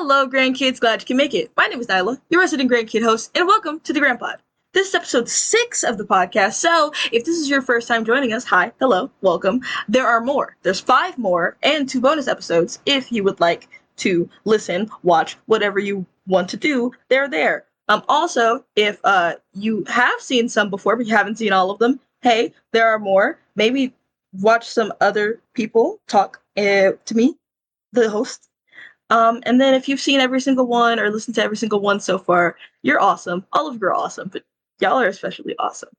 Hello, grandkids. Glad you can make it. My name is Nyla, your resident grandkid host, and welcome to the Grandpod. This is episode 6 of the podcast, so if this is your first time joining us, hi, hello, welcome. There are more. There's 5 more and 2 bonus episodes if you would like to listen, watch, whatever you want to do, they're there. Also, if you have seen some before but you haven't seen all of them, hey, there are more. Maybe watch some other people talk to me, the host. And then if you've seen every single one or listened to every single one so far, you're awesome. All of you are awesome, but y'all are especially awesome.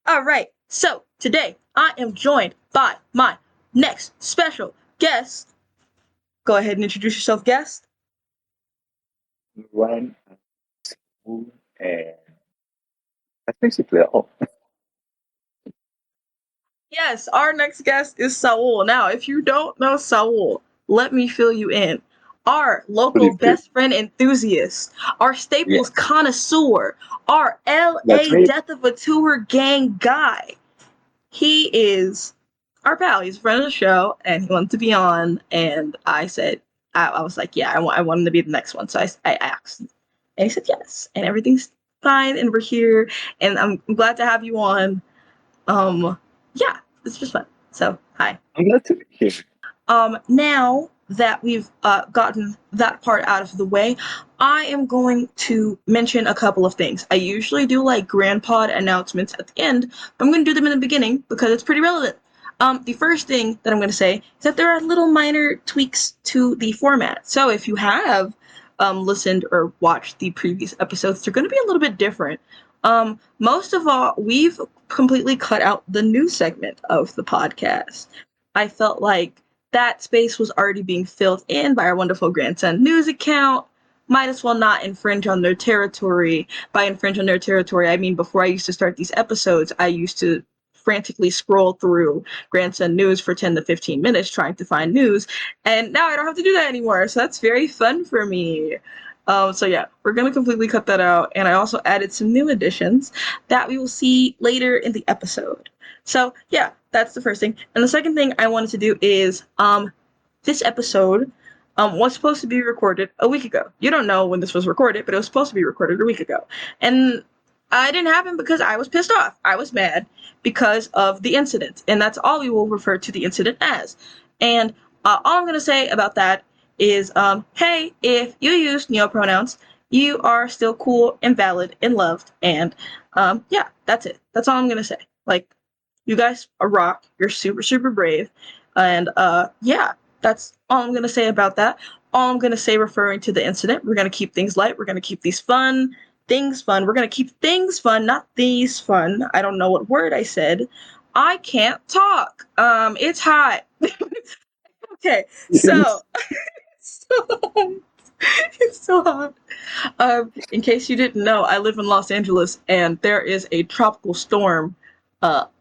All right, so today I am joined by my next special guest. Go ahead and introduce yourself, guest. One, two, and that's basically all. Yes, our next guest is Saul. Now, if you don't know Saul, let me fill you in. Our local Please do. best friend enthusiast, our Staples connoisseur, our That's LA me. Death of a Tour gang guy. He is our pal. He's a friend of the show, and he wanted to be on. And I said, I was like, yeah, I want him to be the next one. So I asked, and he said yes, and everything's fine, and we're here, and I'm glad to have you on. Yeah, it's just fun. So hi. I'm glad to be here. Now that we've gotten that part out of the way, I am going to mention a couple of things. I usually do like grandpod announcements at the end, but I'm going to do them in the beginning because it's pretty relevant. The first thing that I'm going to say is that there are little minor tweaks to the format. So if you have listened or watched the previous episodes, they're going to be a little bit different. Most of all, we've completely cut out the news segment of the podcast. I felt like that space was already being filled in by our wonderful grandson news account. Might as well not infringe on their territory. By infringe on their territory, I mean before I used to start these episodes, I used to frantically scroll through grandson news for 10 to 15 minutes trying to find news, and now I don't have to do that anymore, so that's very fun for me. So yeah, we're going to completely cut that out, and I also added some new additions that we will see later in the episode. So yeah, that's the first thing. And the second thing I wanted to do is this episode was supposed to be recorded a week ago. You don't know when this was recorded, but it was supposed to be recorded a week ago. And it didn't happen because I was pissed off. I was mad because of the incident. And that's all we will refer to the incident as. And all I'm going to say about that is, hey, if you use neopronouns, you are still cool and valid and loved. And yeah, that's it. That's all I'm going to say. Like, you guys are rock. You're super, super brave. And yeah, that's all I'm going to say about that. All I'm going to say referring to the incident, we're going to keep things light. We're going to keep things fun. We're going to keep things fun, not these fun. I don't know what word I said. I can't talk. It's hot. Okay, so, so it's so hot. In case you didn't know, I live in Los Angeles, and there is a tropical storm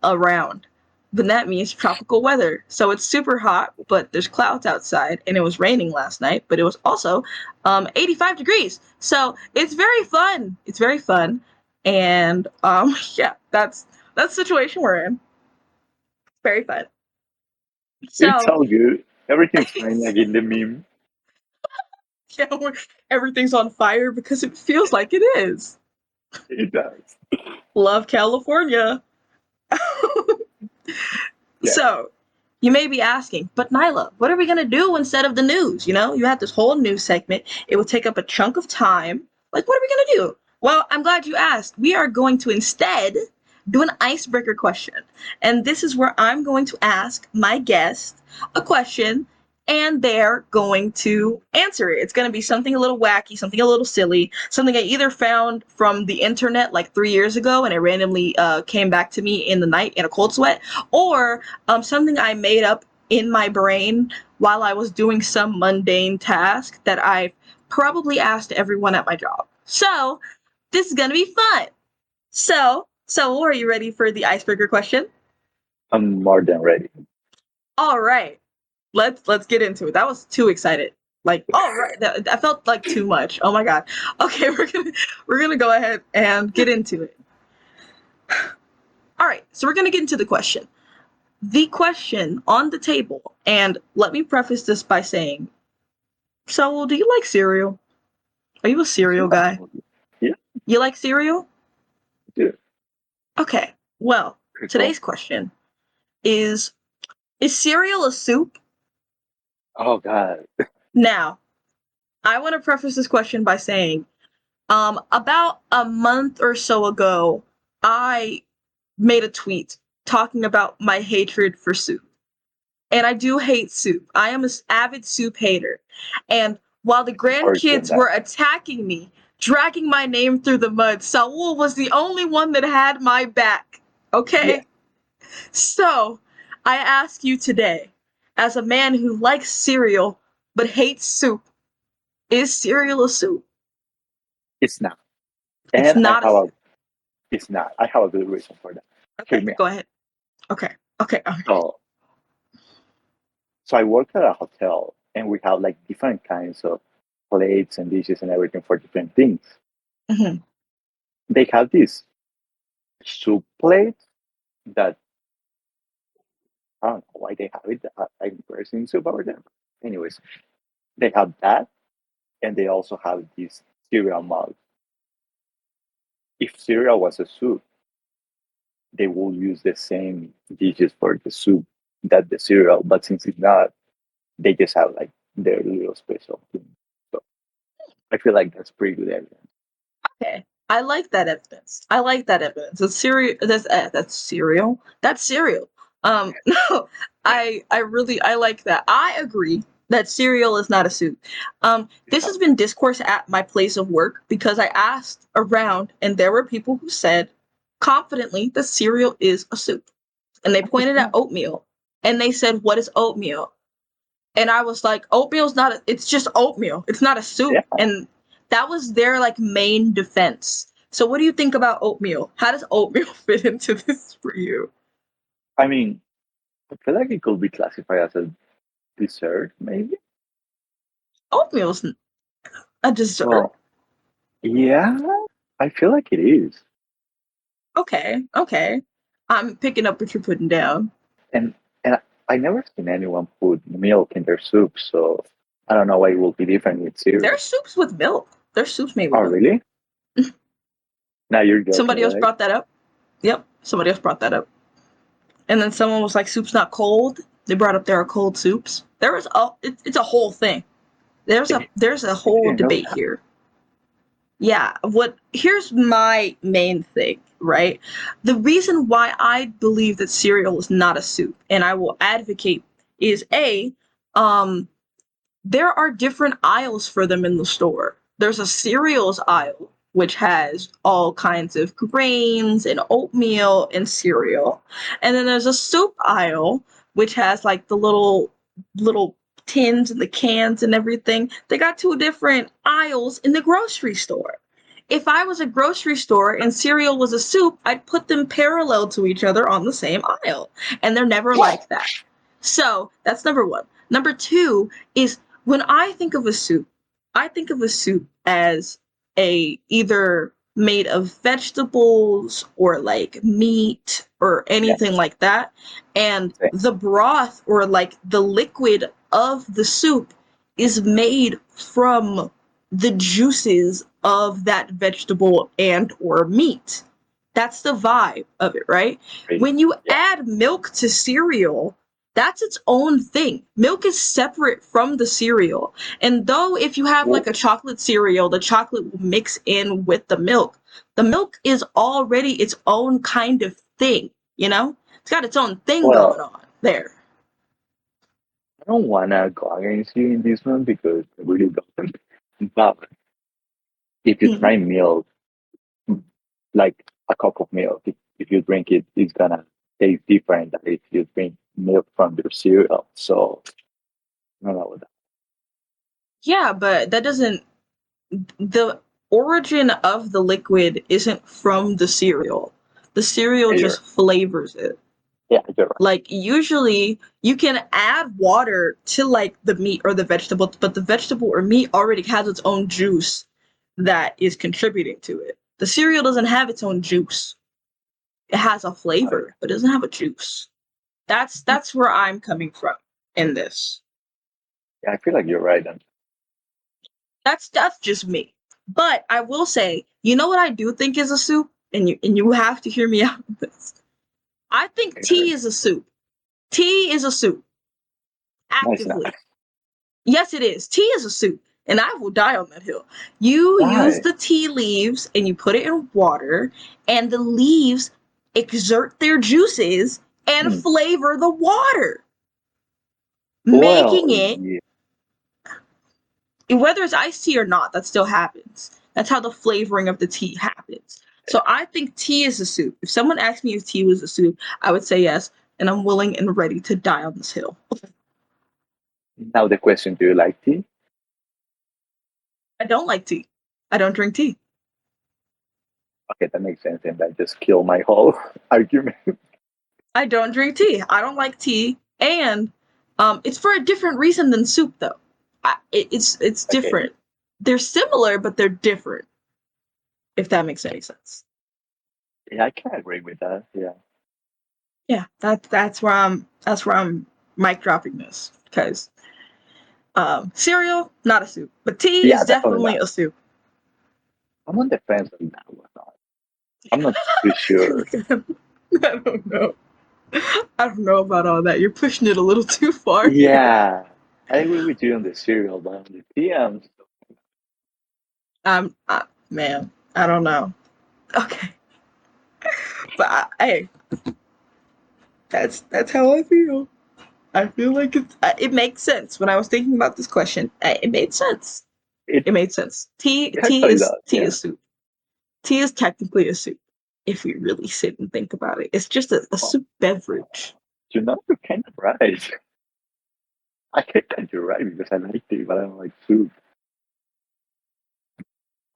around. But that means tropical weather. So it's super hot, but there's clouds outside, and it was raining last night, but it was also 85 degrees. So it's very fun. It's very fun. And yeah, that's the situation we're in. It's very fun. It's So all good. Everything's fine, like in the meme. yeah, everything's on fire because it feels like it is. It does. Love California. Yeah. So, you may be asking, but Nyla, what are we going to do instead of the news? You know, you have this whole news segment. It would take up a chunk of time. Like, what are we going to do? Well, I'm glad you asked. We are going to instead do an icebreaker question. And this is where I'm going to ask my guest a question, and they're going to answer it. It's going to be something a little wacky, something a little silly, something I either found from the internet like 3 years ago and it randomly came back to me in the night in a cold sweat, or something I made up in my brain while I was doing some mundane task that I probably asked everyone at my job. So this is going to be fun. So are you ready for the icebreaker question? I'm more than ready. All right. Let's get into it. That was too excited. Like, oh right, I felt like too much. Oh my god. Okay, we're gonna go ahead and get into it. All right, so we're gonna get into the question. The question on the table, and let me preface this by saying, So, do you like cereal? Are you a cereal Yeah, guy? yeah, You like cereal? dude. Okay. Well, Pretty cool. today's question is cereal a soup? Oh God. Now, I want to preface this question by saying, about a month or so ago, I made a tweet talking about my hatred for soup. And I do hate soup. I am an avid soup hater. And while the Support you on grandkids that. were attacking me, dragging my name through the mud, Saul was the only one that had my back. Yeah, Okay? So, I ask you today, as a man who likes cereal but hates soup, is cereal a soup? it's not. It's And not a soup. it's not. I have a good reason for that. Hear Okay, me out. go ahead. Okay. Okay. Okay. So, so I work at a hotel, and we have like different kinds of plates and dishes and everything for different things. Mhm. They have this soup plate that I don't know why they have it. I've never seen soup over there. Anyways, they have that, and they also have this cereal mug. If cereal was a soup, they will use the same dishes for the soup that the cereal, but since it's not, they just have like their little special thing. So I feel like that's pretty good evidence. Okay. I like that evidence. I like that evidence. That's cereal. That's cereal. That's cereal. No, I like that. I agree that cereal is not a soup. This Yeah. has been discourse at my place of work because I asked around, and there were people who said confidently that cereal is a soup, and they pointed at oatmeal, and they said, "What is oatmeal?" And I was like, oatmeal's not it's just oatmeal. It's not a soup. Yeah. And that was their like main defense. So what do you think about oatmeal? How does oatmeal fit into this for you? I mean, I feel like it could be classified as a dessert, maybe. Oatmeal's a dessert. Well, yeah, I feel like it is. Okay, okay. I'm picking up what you're putting down. And I never seen anyone put milk in their soup, so I don't know why it will be different with cereal. There's soups with milk. There's soups made Oh, with milk. really? Now you're joking, Somebody else right? brought that up. Yep, somebody else brought that up. And then someone was like, soup's not cold. They brought up there are cold soups. There was it's a whole thing. There's a I whole didn't know debate here. Yeah, what here's my main thing, right? The reason why I believe that cereal is not a soup and I will advocate is um there are different aisles for them in the store. There's a cereals aisle which has all kinds of grains and oatmeal and cereal. And then there's a soup aisle which has like the little tins and the cans and everything. They got two different aisles in the grocery store. If I was a grocery store and cereal was a soup, I'd put them parallel to each other on the same aisle. And they're never like that. So that's number one. Number two is when I think of a soup, I think of a soup as a either made of vegetables or like meat or that. anything like that. And Yeah. the broth or like the liquid of the soup is made from the juices of that vegetable and or meat. That's the vibe of it, right? Crazy. When you Yeah. add milk to cereal, that's its own thing. Milk is separate from the cereal. And though if you have Well, like a chocolate cereal, the chocolate will mix in with the milk. The milk is already its own kind of thing, you know? It's got its own thing going well, on there. I don't wanna go against you in this one because I really don't. But if you Hmm. try milk, like a cup of milk, if you drink it, it's gonna taste different than if you drink milk from your cereal. So I don't know what that. Yeah, but that doesn't the origin of the liquid isn't from the cereal. The cereal Yeah, just flavors it. you're right. Like usually you can add water to like the meat or the vegetable, but the vegetable or meat already has its own juice that is contributing to it. The cereal doesn't have its own juice. It has a I, flavor, but it doesn't have a juice. That's where I'm coming from in this. yeah, I feel like you're right. That's just me. But I will say, you know what I do think is a soup, and you have to hear me out on this. I think tea is a soup. Tea is a soup. No, it's not. Actively. Yes, it is. Tea is a soup, and I will die on that hill. You use Why? the tea leaves and you put it in water, and the leaves exert their juices and Hmm. flavor the water, Well, making it, yeah. whether it's iced tea or not, that still happens. That's how the flavoring of the tea happens. So I think tea is a soup. If someone asked me if tea was a soup, I would say yes, and I'm willing and ready to die on this hill. Now the question: do you like tea? I don't like tea. I don't drink tea. Okay, that makes sense, and that just killed my whole argument. I don't drink tea. I don't like tea, and it's for a different reason than soup, though. It's Okay, different. They're similar, but they're different. If that makes any sense. yeah, I can agree with that. Yeah, Yeah, that's where I'm mic dropping this because cereal not a soup, but tea yeah, is definitely definitely not. a soup. I'm on the fence on that one. I'm not too sure. I don't know. I don't know about all that. You're pushing it a little too far here. Yeah, I agree with you on the cereal, but on the tea, Man, I don't know. Okay, but hey, that's how I feel. I feel like it makes sense. When I was thinking about this question, it made sense. it, It made sense. Tea it tea actually is does. tea Yeah, is soup. Tea is technically a soup if we really sit and think about it. It's just a well, soup beverage. you know, you're kind of right. I get that you're right because I like tea, but I don't like soup.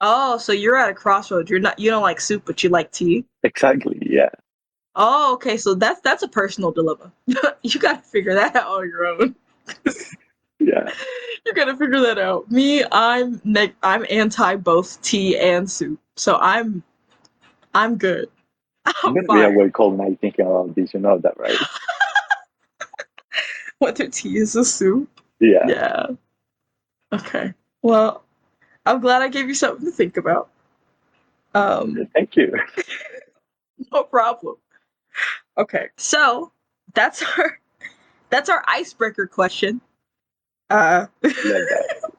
Oh, so you're at a crossroads. You don't like soup, but you like tea. Exactly. Yeah. Oh, okay. So that's a personal dilemma. You got to figure that out on your own. Yeah. You got to figure that out. Me, I'm anti both tea and soup, so I'm good. I'm I'm gonna be fine. awake all night thinking about this. You know that, right? Whether tea is a soup. Yeah. Yeah. Okay. Well, I'm glad I gave you something to think about. Um, Thank you. no problem. Okay. So that's our that's our icebreaker question. Uh, Love that.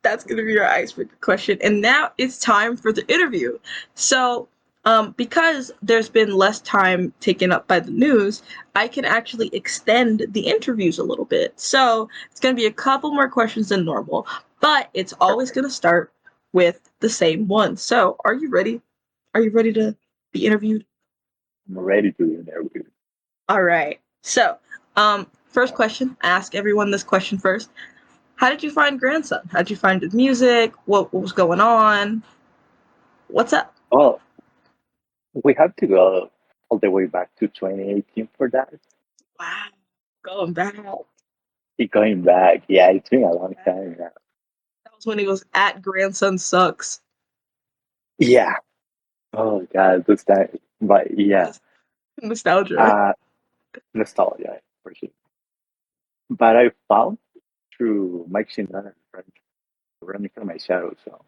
that's gonna be our icebreaker question. And now it's time for the interview. So, because there's been less time taken up by the news, I can actually extend the interviews a little bit. So it's gonna be a couple more questions than normal, but it's always Perfect. gonna start with the same one. So, are you ready? Are you ready to be interviewed? I'm ready to interview. All right. So, first question. I ask everyone this question first. How did you find Grandson? How did you find his music? What was going on? What's up? Well, we have to go all the way back to 2018 for that. Wow, going back. Keep going back. Yeah, it's been a long That time now. was when he was at Grandson Sucks. Yeah. Oh God, those times. But yeah, Nostalgia. uh, nostalgia for sure. But I found through Mike Shinoda, right, running from my shadow. So,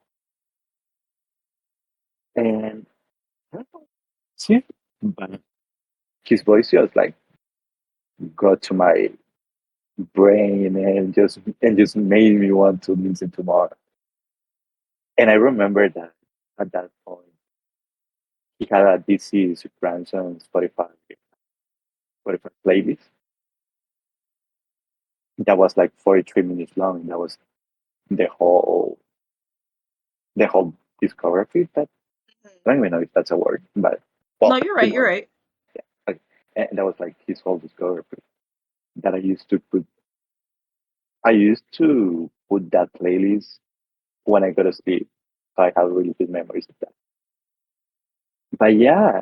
and I don't know, see, but his voice just like got to my brain and just made me want to listen to more. And I remember that at that point he had a DC grandson Spotify playlist that was like 43 minutes long. That was the whole the whole discography. That I don't even know if that's a word, but No, well, you're you right. You're know, right. yeah, like, and that was like his whole discography that I used to put. I used to put that playlist when I go to sleep. So I have really good memories of that. But yeah,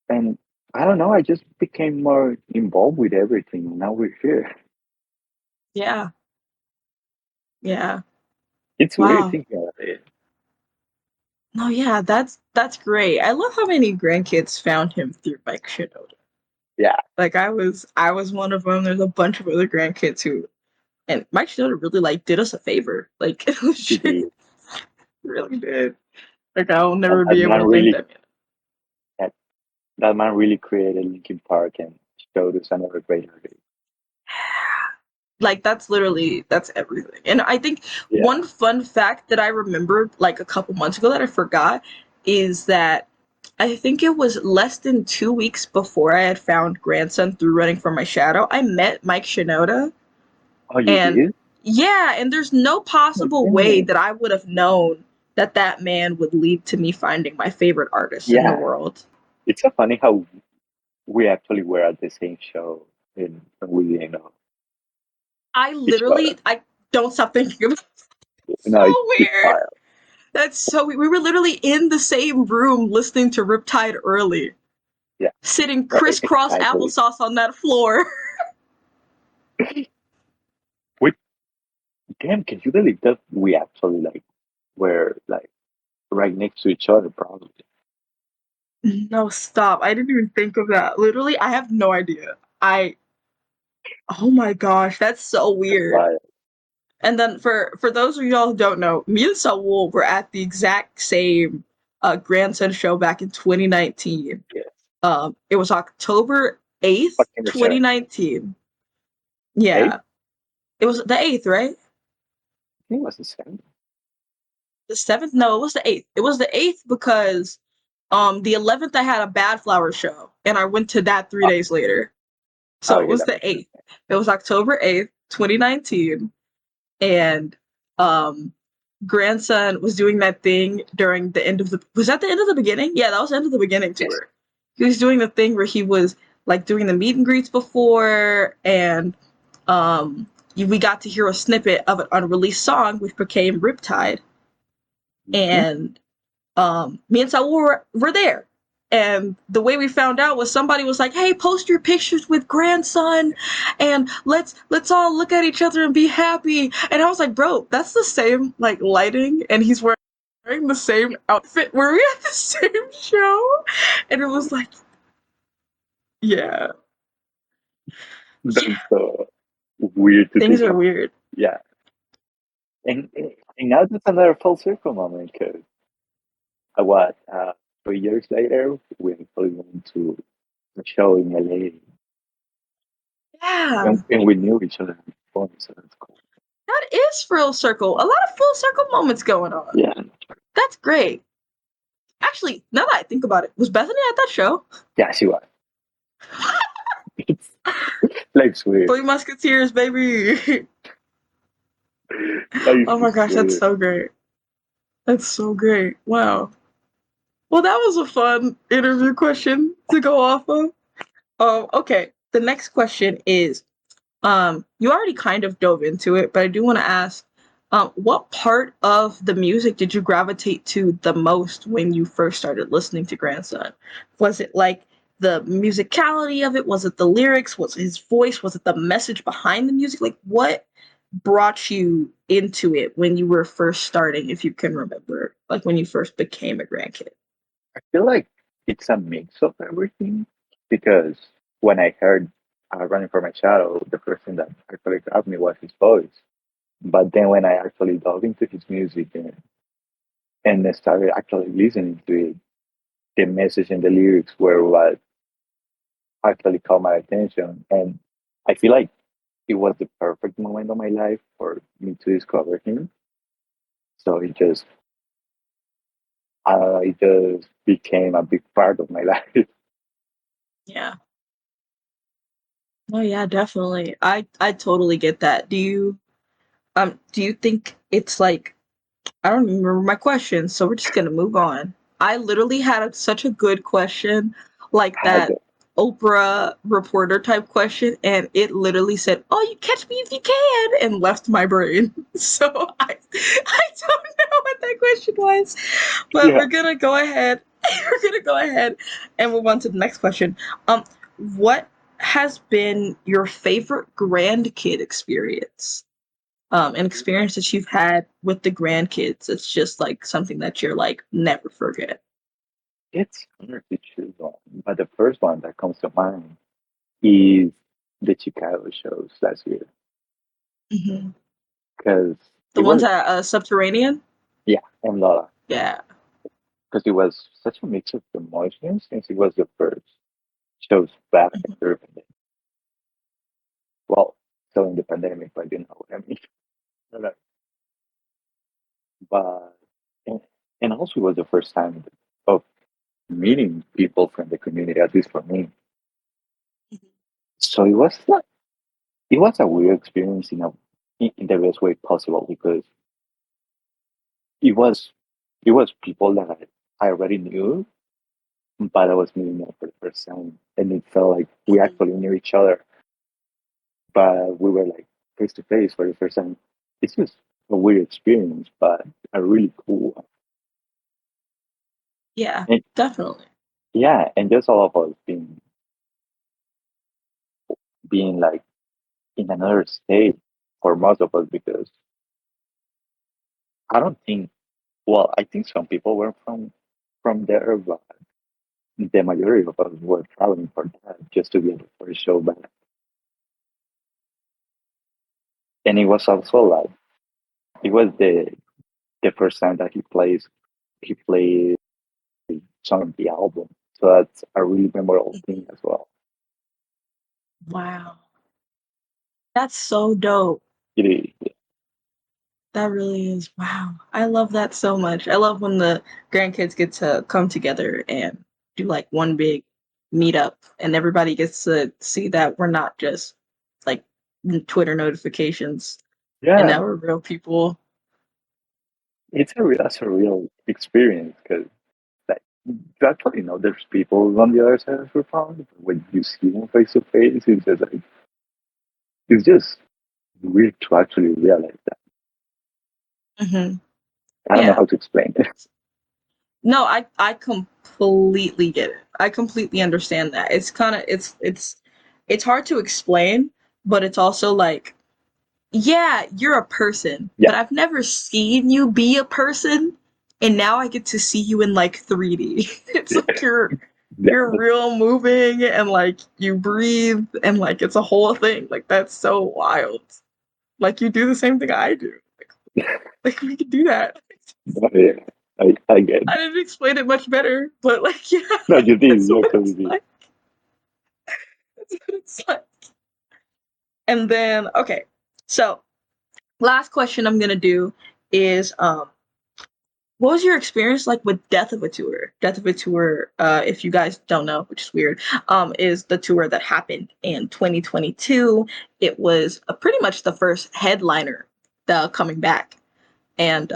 and I don't know, I just became more involved with everything. Now we're here. Yeah. Yeah. It's weird Wow. thinking about it. No, yeah, that's great. I love how many grandkids found him through Mike Shinoda. Yeah, Like I was one of them. There's a bunch of other grandkids who And Mike Shinoda really like did us a favor. Like it was He just, did. really did. Like I'll never That be able man to thank really that man. that, that man really created Linkin Park and showed us another great artist. Like that's everything. And I think Yeah. one fun fact that I remembered like a couple months ago that I forgot is that I think it was less than 2 weeks before I had found Grandson through Running from My Shadow. I met Mike Shinoda, Oh, you and did? yeah, and there's no Oh, possible way goodness. that I would have known that that man would lead to me finding my favorite artist in the Yeah. world. It's so funny how we actually were at the same show and we didn't know I each other. literally I don't stop thinking about it. No, So it's weird. wild. That's so we were literally in the same room listening to Riptide early, Yeah. sitting No, crisscross exactly. applesauce on that floor. We damn, can you believe that we actually like were like right next to each other probably. No, stop. I didn't even think of that. Literally, I have no idea. I Oh my gosh, that's so weird. But And then for those of y'all who don't know, me and Saul were at the exact same grandson show back in 2019. yeah, It was October 8th, fucking return. 2019. Eight? Yeah. It was the 8th, right? I think it was the same. The 7th? No, it was the 8th. It was the 8th because the 11th I had a Bad Flower show and I went to that 3 Oh, days later. So oh, it okay, was that the makes sense. 8th. It was October 8th, 2019, and um grandson was doing that thing during the end of the was that the end of the beginning? Yeah, that was the end of the beginning Yes. tour. He was doing the thing where he was like doing the meet and greets before, and we got to hear a snippet of an unreleased song which became Riptide, Mm-hmm. and me and Saul were there. And the way we found out was somebody was like, "Hey, post your pictures with grandson, and let's all look at each other and be happy." And I was like, "Bro, that's the same like lighting, and he's wearing the same outfit. Were we at the same show?" And it was like, "Yeah, That's yeah, so weird to things think are of. weird." Yeah. And now that's another full circle moment because what 3 years later we actually went to a show in LA Yeah, and we knew each other before, so that's cool. that is full circle. A lot of full circle moments going on. Yeah. That's great. Actually, now that I think about it, was Bethany at that show? Yeah, she was. It's life's weird. Three Musketeers, baby. Life Oh my is gosh, that's weird. so great. That's so great. Wow. Well, that was a fun interview question to go off of. Okay. The next question is, you already kind of dove into it, but I do want to ask, what part of the music did you gravitate to the most when you first started listening to Grandson? Was it like the musicality of it? Was it the lyrics? Was it his voice? Was it the message behind the music? Like, what brought you into it when you were first starting, if you can remember, like when you first became a grandkid? I feel like it's a mix of everything because when I heard Running for My Shadow, the first thing that actually grabbed me was his voice. But then when I actually dove into his music and I started actually listening to it, the message and the lyrics were what actually caught my attention. And I feel like it was the perfect moment of my life for me to discover him. So it just became a big part of my life. Yeah. Oh yeah, definitely. I totally get that. Do you think it's like I don't even remember my question, so we're just gonna move on. I literally had such a good question, like that Oprah reporter type question, and it literally said, "Oh, you catch me if you can," and left my brain. So I don't know what that question was, but Yeah. we're gonna go ahead. We're gonna go ahead and move on to the next question. What has been your favorite grandkid experience? An experience that you've had with the grandkids. It's just like something that you're like never forget. It's hard to choose one, but the first one that comes to mind is the Chicago shows last year. Hmm. because The it ones was, at Subterranean. yeah, and Yeah. because it was such a mix of emotions since it was the first shows back Hmm. after the pandemic. Well, still in the pandemic, but you know what I mean. But but- and, and also it was the first time of meeting people from the community, at least for me. So it was a weird experience in the best way possible because it was it was people that I already knew, but I was meeting them for the first time, and it felt like we Hmm. actually knew each other, but we were like face to face for the first time. It's just a weird experience, but a really cool one. Yeah, And definitely. yeah, and just all of us being like in another state for most of us because I don't think well, I think some people were from there, but the majority of us were traveling for that just to get the first show back. And it was also like it was the first time that he played some of the album. So that's a really memorable thing Mhm. as well. Wow. That's so dope. It is. That really is. Wow. I love that so much. I love when the grandkids get to come together and do like one big meetup and everybody gets to see that we're not just like Twitter notifications and Yeah, now we're real people. it's a real, that's a real experience because like you actually know there's people on the other side of your phone. But when you see them face to face, it's just weird to actually realize that. Hmm. I don't know Yeah. how to explain it. No, I completely get it. I completely understand that. It's kind of it's hard to explain, but it's also like yeah, you're a person, Yeah, but I've never seen you be a person, and now I get to see you in like 3D. It's yeah, like you're yeah, real moving and like you breathe and like it's a whole thing. Like that's so wild. Like you do the same thing I do. Like we could do that. yeah. I get it. I didn't explain it much better, but like yeah, No, you did. that's You what actually it's did. like. That's what it's like. And then okay, so last question I'm gonna do is what was your experience like with Death of a Tour? Death of a Tour, if you guys don't know, which is weird, is the tour that happened in 2022. It was pretty much the first headliner coming back, and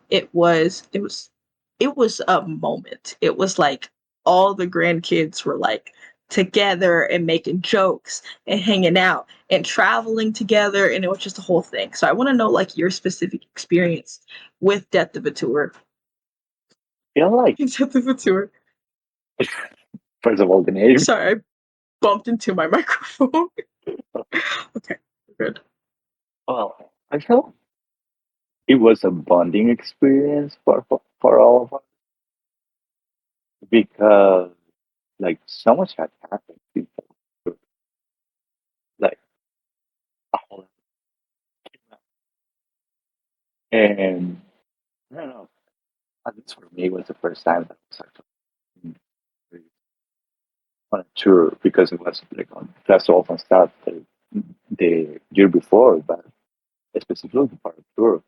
it was a moment. It was like all the grandkids were like together and making jokes and hanging out and traveling together, and it was just a whole thing. So I want to know like your specific experience with Death of a Tour. Feel like Death of a Tour. first of all the name. Sorry, I bumped into my microphone. Okay, good. Well, I felt it was a bonding experience for all of us because like so much had happened before. Like a whole and I don't know. At least for me, it was the first time that I was actually on a tour because it was like on festivals and stuff the year before, but specifically for a tour.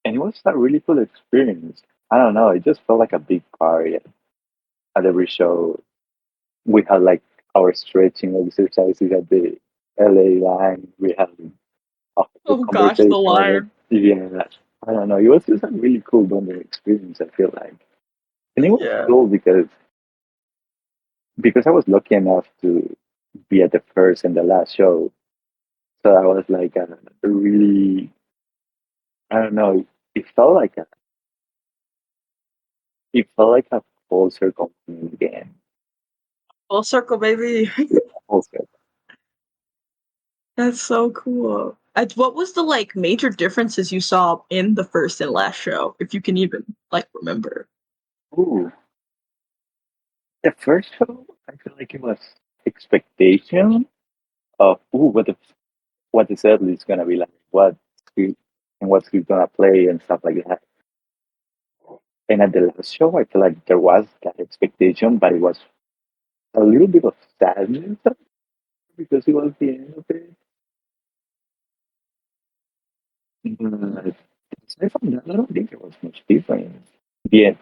And it was a really cool experience. I don't know, it just felt like a big party at every show. We had like our stretching exercises at the LA line. We had a whole Oh gosh, the conversation. line. Yeah, I don't know. It was just a really cool bonding experience, I feel like. And it was Yeah. cool because I was lucky enough to be at the first and the last show. So I was like a really, I don't know, it felt like a, it felt like a full circle game. Full circle, baby. Full circle. That's so cool. What was the like major differences you saw in the first and last show, if you can even like remember? Ooh, the first show, I feel like it was expectation of, ooh, what the set list is gonna be like, what he's gonna play and stuff like that. And at the last show, I feel like there was that expectation, but it was a little bit of sadness because it was the end of it. But aside from that, I don't think there was much difference. Yeah,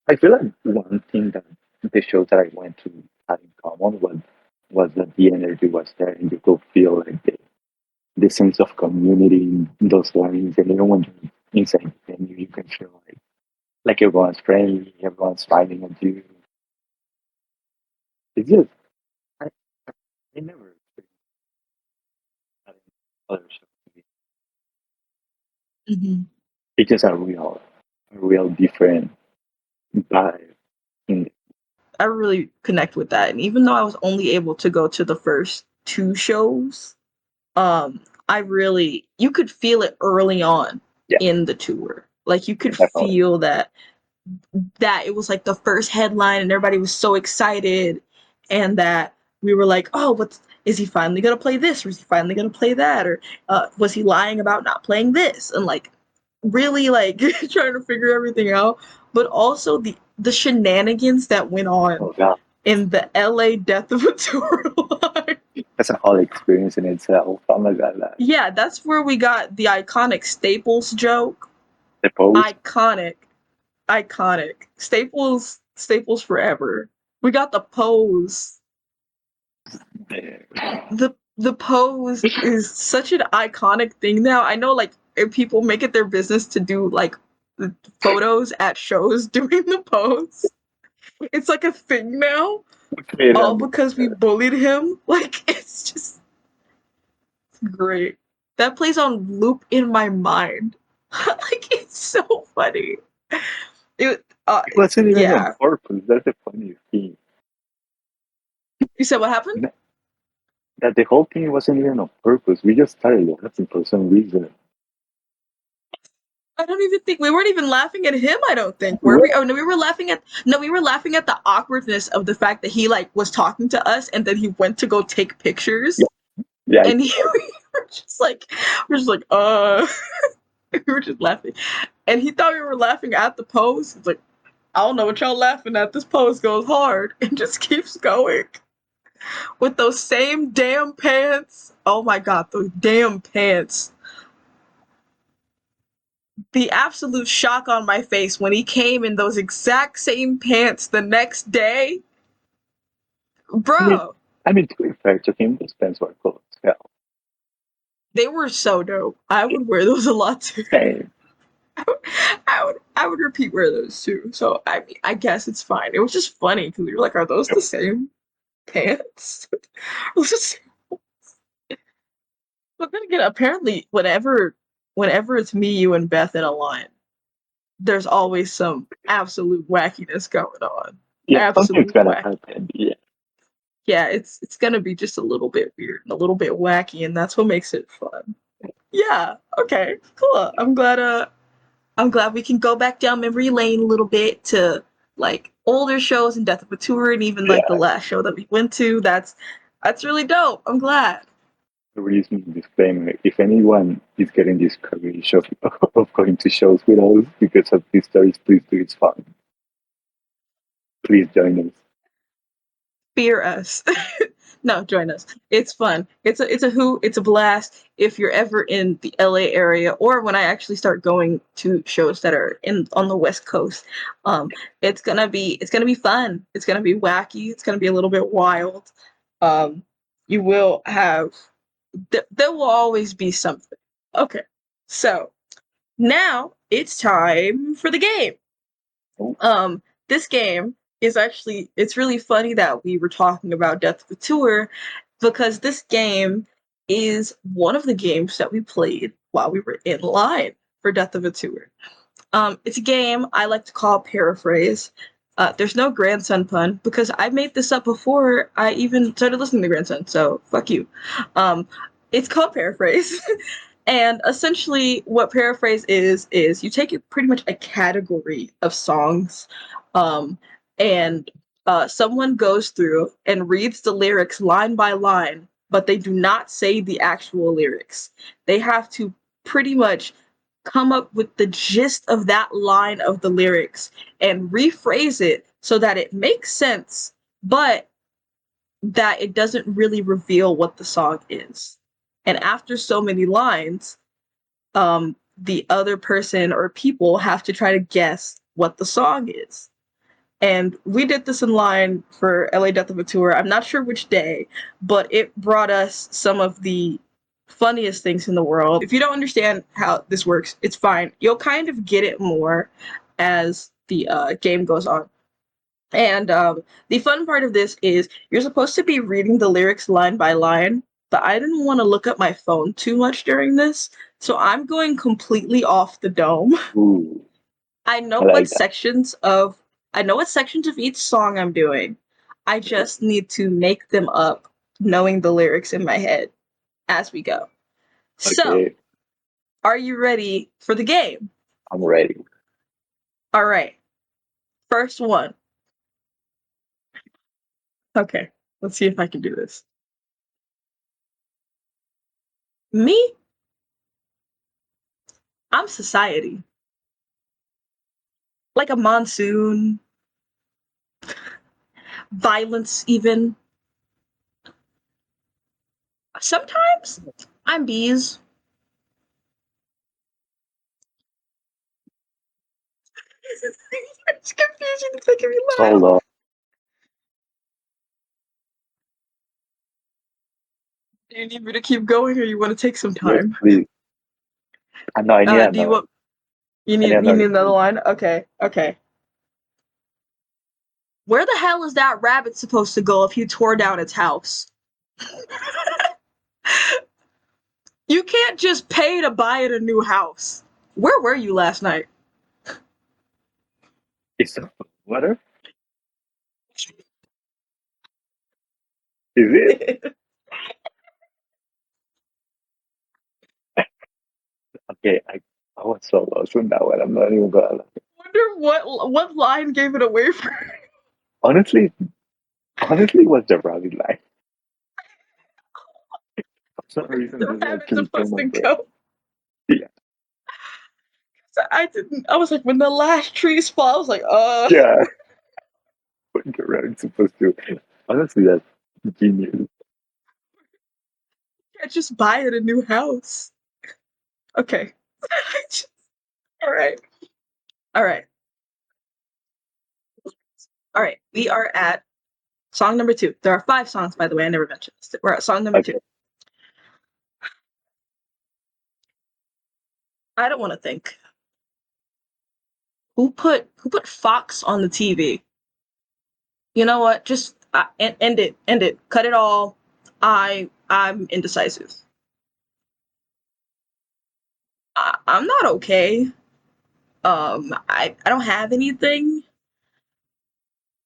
I feel like one thing that the shows that I went to had in common was that the energy was there and you could feel like the sense of community in those lines, and even when you're inside the venue, you can feel like everyone's friendly, everyone's smiling at you. It's just I, I never experienced that in other shows. Mm-hmm. It's just a real different vibe. In I really connect with that. And even though I was only able to go to the first two shows, I really you could feel it early on yeah, in the tour. Like you could definitely. feel that it was like the first headline and everybody was so excited and that we were like, oh, what's is he finally gonna play this or is he finally gonna play that or was he lying about not playing this and like really like trying to figure everything out, but also the shenanigans that went on Oh god, in the LA Death of a Tour line. that's a whole experience in itself. Oh my god, that Yeah, that's where we got the iconic Staples joke. the pose. Iconic, iconic. Staples forever. We got the pose. The pose is such an iconic thing now. I know like if people make it their business to do like photos at shows doing the pose. It's like a thing now. Okay, All because we bullied him. Like it's just great. That plays on loop in my mind. Like it's so funny. It it wasn't even on yeah. purpose. That's the funny thing. You said what happened? That the whole thing wasn't even on purpose. We just started laughing for some reason. I don't even think we weren't even laughing at him. I don't think were we? What? Oh no, we were laughing at the awkwardness of the fact that he like was talking to us and then he went to go take Yeah, pictures yeah. and we were just like we were just laughing and he thought we were laughing at the pose. It's like I don't know what y'all laughing at. This pose goes hard and just keeps going with those same damn pants. Oh my god, those damn pants. The absolute shock on my face when he came in those exact same pants the next day. I mean, Bro, to be fair to him, those pants were cool as hell. they were so dope. I would wear those a lot too. Same. I would repeat wear those too. So I mean, I guess it's fine. It was just funny because we were like, are those the same pants? But then again, apparently, whenever it's me, you, and Beth in a line, there's always some absolute wackiness going on. Yeah, something's Absolute gonna wack. happen. Yeah. Yeah, it's gonna be just a little bit weird and a little bit wacky, and that's what makes it fun. Yeah. Okay. Cool. I'm glad we can go back down memory lane a little bit to like older shows and Death of a Tour and even like the Yeah. last show that we went to. That's really dope. I'm glad. The reason disclaimer: if anyone is getting this courage of going to shows with us because of these stories, please do. It's fun. Please join us. Fear us. No, join us. It's fun. It's a blast. If you're ever in the LA area, or when I actually start going to shows that are in on the West Coast, it's gonna be fun. It's gonna be wacky. It's gonna be a little bit wild. Um, you will have there will always be something. Okay, so now it's time for the game. Oh, This game is actually it's really funny that we were talking about Death of the Tour because this game is one of the games that we played while we were in line for Death of a Tour. It's a game I like to call Paraphrase. There's no grandson pun because I made this up before I even started listening to Grandson, so fuck you. Um, it's called Paraphrase. And essentially, what paraphrase is you take pretty much a category of songs, um, and someone goes through and reads the lyrics line by line, but they do not say the actual lyrics. They have to pretty much come up with the gist of that line of the lyrics and rephrase it so that it makes sense, but that it doesn't really reveal what the song is. And after so many lines, the other person or people have to try to guess what the song is. And we did this in line for LA Death of a Tour. I'm not sure which day, but it brought us some of the funniest things in the world. If you don't understand how this works, it's fine. You'll kind of get it more as the game goes on. And the fun part of this is you're supposed to be reading the lyrics line by line, but I didn't want to look at my phone too much during this, so I'm going completely off the dome. Ooh, I know I what like that. sections of I know what sections of each song I'm doing. I just need to make them up knowing the lyrics in my head as we go. So, Okay, are you ready for the game? I'm ready. All right. First one. Okay. Let's see if I can do this. Me? I'm society. Like a monsoon, violence even. Sometimes I'm bees. It's confusing. It's making me So laugh. long. Do you need me to keep going, or you want to take some Yes, time? please. I know I need Do you another. want you I need need another. another line? Okay, okay. Where the hell is that rabbit supposed to go if you tore down its house? You can't just pay to buy it a new house. Where were you last night? It's water. Is it? I Okay, I was so lost on that one. I'm not even gonna lie. wonder what line gave it away for. Honestly, honestly, was the rabbit line. For some Where's reason, the this one rabbit came from supposed my to brain. go? Yeah, So I didn't. I was like, when the last trees fall, I was like, yeah. What the rabbit's supposed to? Honestly, that's genius. can't just buy it a new house. Okay. All right. All right. All right. We are at song number 2. There are 5 songs, by the way. I never mentioned this. We're at song number 2. Okay, I don't want to think. Who put Fox on the TV? You know what? Just end it. End it. Cut it all. I'm indecisive. I'm not okay. I don't have anything.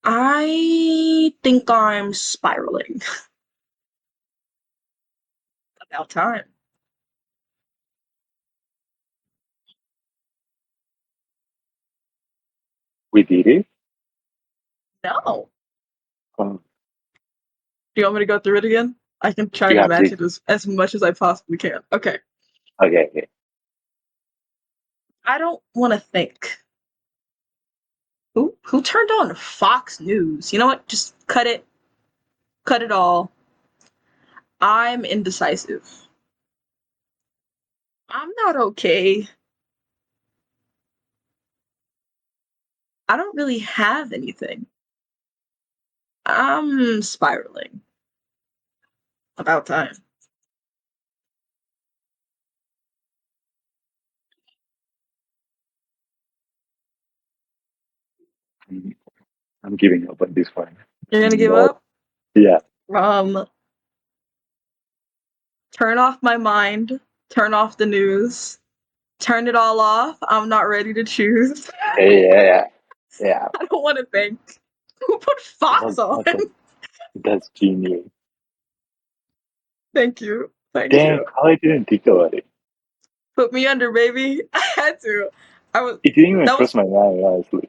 I think I'm spiraling. About time. we did it. No. Um, Do you want me to go through it again? I can try to yeah, match please. it as much as I possibly can. Okay. Okay, okay. I don't want to think. Who turned on Fox News? You know what? Just cut it. Cut it all. I'm indecisive. I'm not okay. I don't really have anything. I'm spiraling. About time. Mm, I'm giving up on this one. You're gonna give Not. up? Yeah. Um, turn off my mind. Turn off the news. Turn it all off. I'm not ready to choose. Yeah. Yeah. I don't want to think. Who put Fox on? That's genius. Thank you. Thank Dang, you. how I didn't think about it. Put me under, baby. I had to. I was It didn't even that cross was my mind, honestly.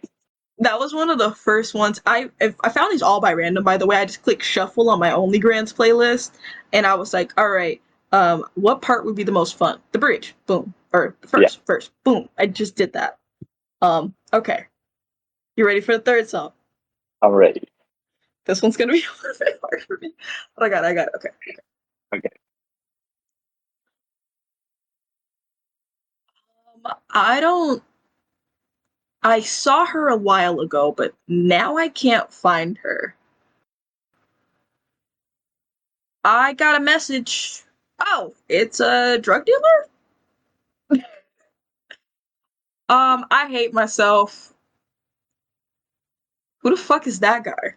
That was one of the first ones. I found these all by random, by the way. I just clicked shuffle on my Only Grants playlist, and I was like, all right, what part would be the most fun? The bridge, boom, or Yeah, first, boom. I just did that. Okay, you ready for the third song? I'm ready. This one's gonna be a little bit hard for me, but I got it. Okay. Okay. I don't. I saw her a while ago, but now I can't find her. I got a message. Oh, it's a drug dealer? I hate myself. Who the fuck is that guy?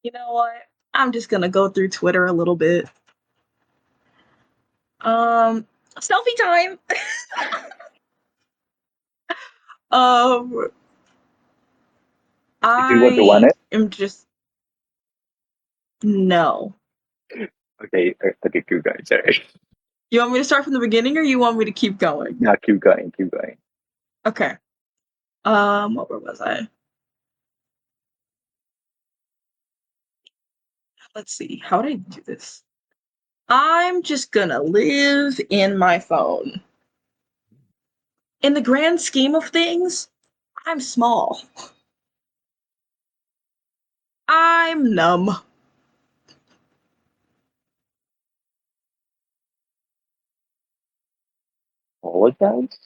You know what? I'm just gonna go through Twitter a little bit. Um, selfie time. um, Is it what you wanted? I am just no. Okay, okay, keep going. Sorry. You want me to start from the beginning, or you want me to keep going? Now keep going, keep going. Okay. Where was I? Let's see. How did I do this? I'm just gonna live in my phone. In the grand scheme of things, I'm small. I'm numb. Apologize?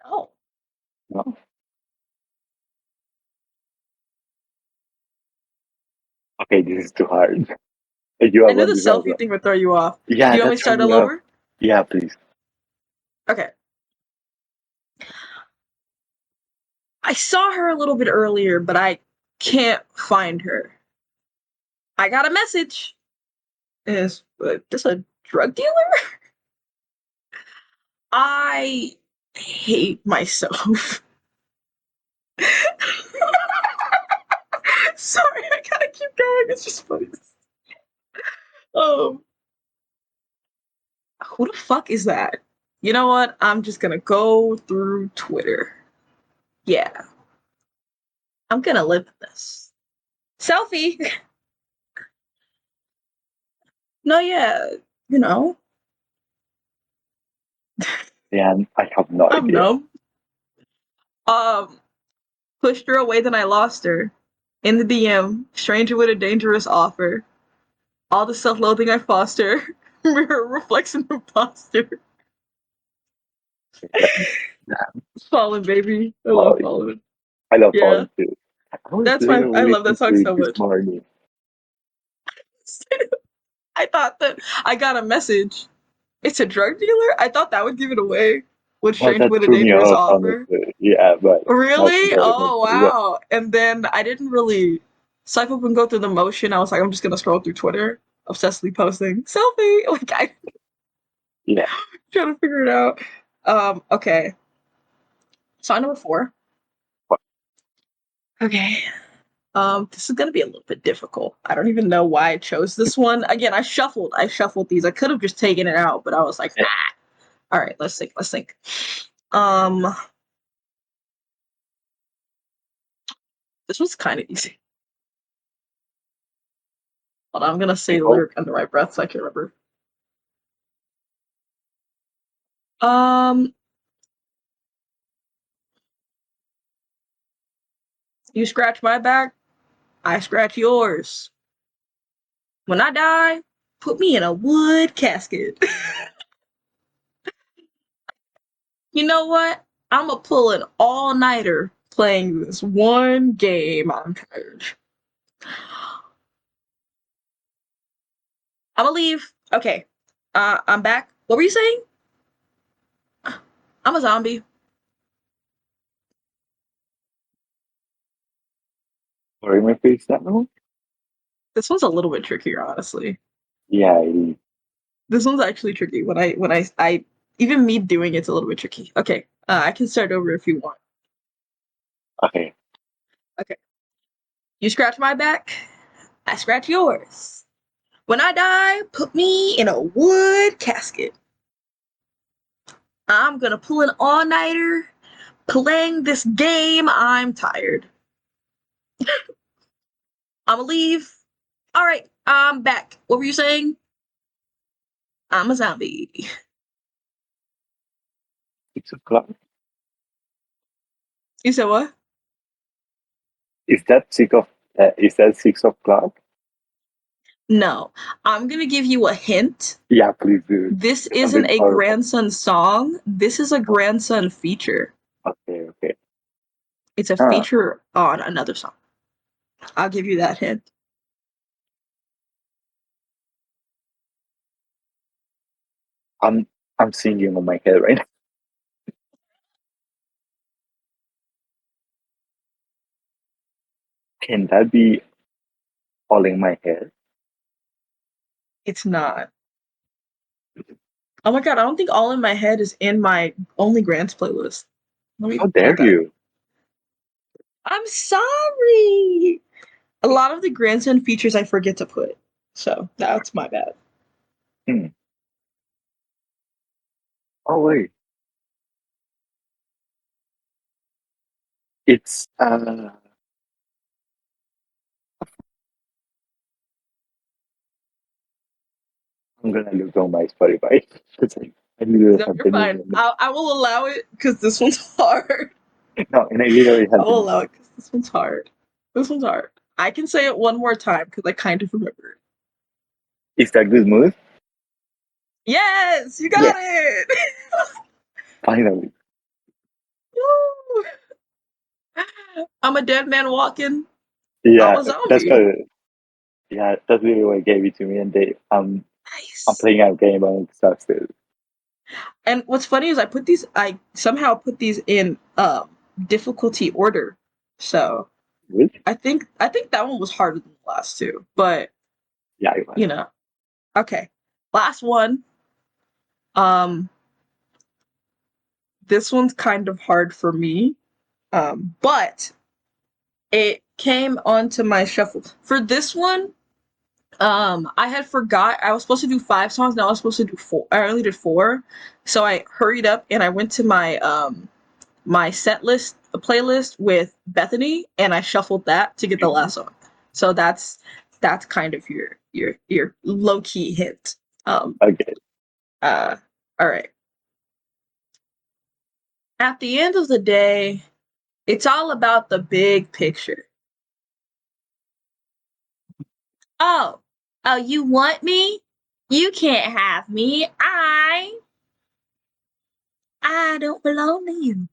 No. No? Okay, this is too hard. You I have knew one, the you have selfie one. thing would throw you off. Do Yeah, you want me to that's right, start you all have. over? Yeah, please. Okay. I saw her a little bit earlier, but I can't find her. I got a message. Is this a drug dealer? I hate myself. Sorry, I gotta keep going. It's just funny. Um, who the fuck is that? You know what? I'm just gonna go through Twitter. Yeah, I'm gonna live this. Selfie. No, yeah, you know, Yeah, I have no I'm idea. numb. Um, pushed her away, then I lost her. In the DM, stranger with a dangerous offer. All the self-loathing I foster. Mirror reflects an imposter. Fallen, baby. I love Falling. Fallen. I love Yeah, falling too. I was that's my. I literally love that song listening so this much. morning. I thought that I got a message. It's a drug dealer. I thought that would give it away. With Well, strange that with a threw me dangerous off, offer. honestly. Yeah, but not Really? very much. Oh Yeah, wow! And then I didn't really swipe up and go through the motion. I was like, I'm just gonna scroll through Twitter, obsessively posting selfie. Like I yeah. trying to figure it out. Okay. Song number 4. Okay. This is gonna be a little bit difficult. I don't even know why I chose this one. Again, I shuffled. I shuffled these. I could have just taken it out, but I was like, nah. All right, let's think. Let's think. Um, this was kind of easy. Hold on, I'm gonna say I the hope. lyric under my breath so I can remember. Um, you scratch my back, I scratch yours. When I die, put me in a wood casket. You know what? I'm gonna pull an all nighter playing this one game. I'm tired. I'm gonna leave. Okay. I'm back. What were you saying? I'm a zombie. Sorry, my face now? This one's a little bit trickier, honestly. Yeah, it is. This one's actually tricky. When I even me doing it's a little bit tricky. Okay. I can start over if you want. Okay. Okay. You scratch my back, I scratch yours. When I die, put me in a wood casket. I'm gonna pull an all-nighter playing this game. I'm tired. I'ma leave. All right, I'm back. What were you saying? I'm a zombie. 6 o'clock. You said what? Is that 6 o'clock? No. I'm gonna give you a hint. Yeah, please do. This isn't Something a horrible. grandson song. This is a grandson feature. Okay, okay. It's a Huh. feature on another song. I'll give you that hint. I'm I'm singing on my head right now. Can that be all in my head? It's not. Oh my god, I don't think All in My Head is in my Only Grants playlist. Let me How add dare that. you? I'm sorry. A lot of the grandson features I forget to put. So that's my bad. Hmm. Oh wait. It's I'm gonna look on my Spotify. It's like I literally No, have you're the fine. name. I will allow it because this one's hard. No, and I literally I have the will name. allow it because this one's hard. This one's hard. I can say it one more time because I kind of remember it. Is that good mood? Yes, you got Yes, it. finally. I'm a dead man walking. I'm Yeah, a that's zombie. what. Yeah, that's really what gave it to me. And I'm Nice. playing a game on stuff too. And what's funny is I somehow put these in difficulty order. So Really? I think that one was harder than the last two. But Yeah, it was. you know. Okay. Last one. Um this one's kind of hard for me. But it came onto my shuffle. For this one, I had forgot I was supposed to do 5 songs, now I was supposed to do four. I only did four. So I hurried up and I went to my set list playlist with Bethany and I shuffled that to get the last song. So that's kind of your low key hint. Um Okay. uh all right. At the end of the day, it's all about the big picture. Oh, oh, you want me? You can't have me. I don't belong to you.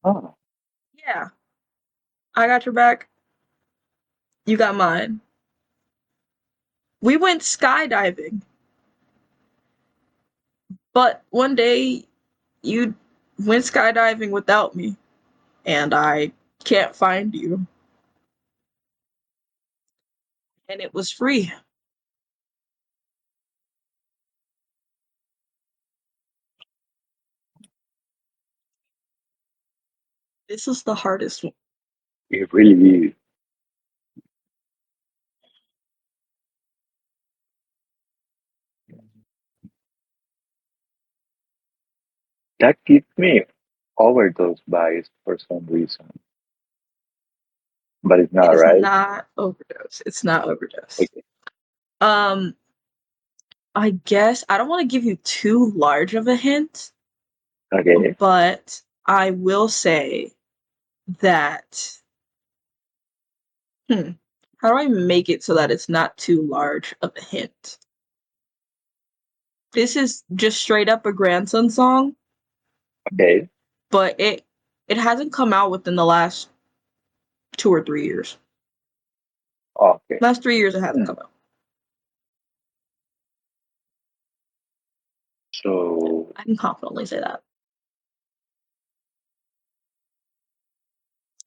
Oh, Yeah, I got your back. You got mine. We went skydiving, but one day you went skydiving without me, and I can't find you. And it was free. This is the hardest one. it really is. That gives me overdose vibes for some reason, but it's not It is right. not overdose. It's not overdose. Okay. Um, I guess I don't want to give you too large of a hint, Okay. but I will say that hmm, how do I make it so that it's not too large of a hint? This is just straight up a grandson song, Okay. but it hasn't come out within the last 2 or 3 years. Okay. Last 3 years it hasn't Hmm. come out. So I can confidently say that.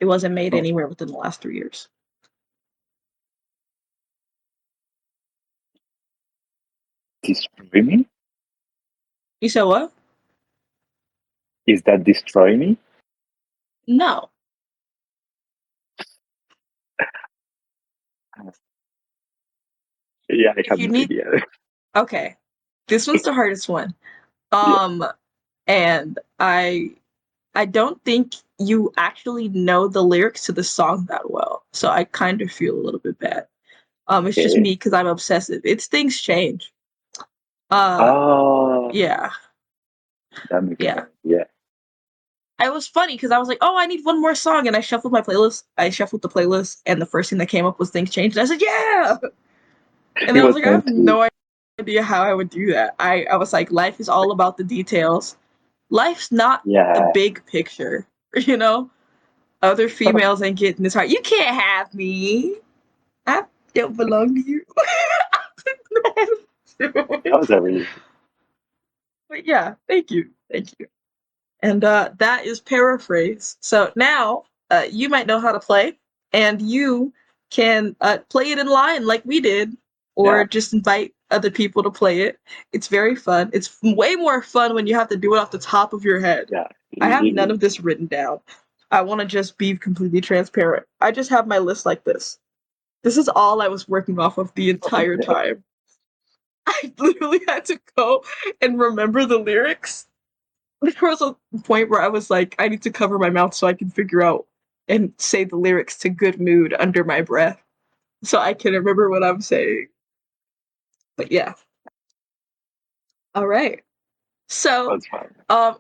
It wasn't made oh, anywhere within the last 3 years. destroy me? You said what? Is that destroy me? No. Yeah, I If have you no need, idea. okay, this one's the hardest one. Yeah. Um, and I don't think you actually know the lyrics to the song that well, so I kind of feel a little bit bad. It's just Okay. me because I'm obsessive. It's Things Change. Uh, Oh, yeah, that makes yeah. sense. Yeah. It was funny because I was like, oh, I need one more song, and I shuffled my playlist. I shuffled the playlist, and the first thing that came up was Things Change. And I said, yeah. And It then I was was like, I have meant to. no idea how I would do that. I was like, life is all about the details. Life's not the Yeah. big picture, you know? Other females ain't getting this hard. You can't have me. I don't belong to you. That was a really But yeah, thank you. Thank you. And that is paraphrase. So now you might know how to play, and you can play it in line like we did, or yeah. just invite other people to play it. It's very fun. It's way more fun when you have to do it off the top of your head. Yeah. I have It none is. of this written down. I want to just be completely transparent. I just have my list like this. This is all I was working off of the entire Okay. time. I literally had to go and remember the lyrics. There was a point where I was like, I need to cover my mouth so I can figure out and say the lyrics to Good Mood under my breath so I can remember what I'm saying. But yeah. All right. So, That's fine. um,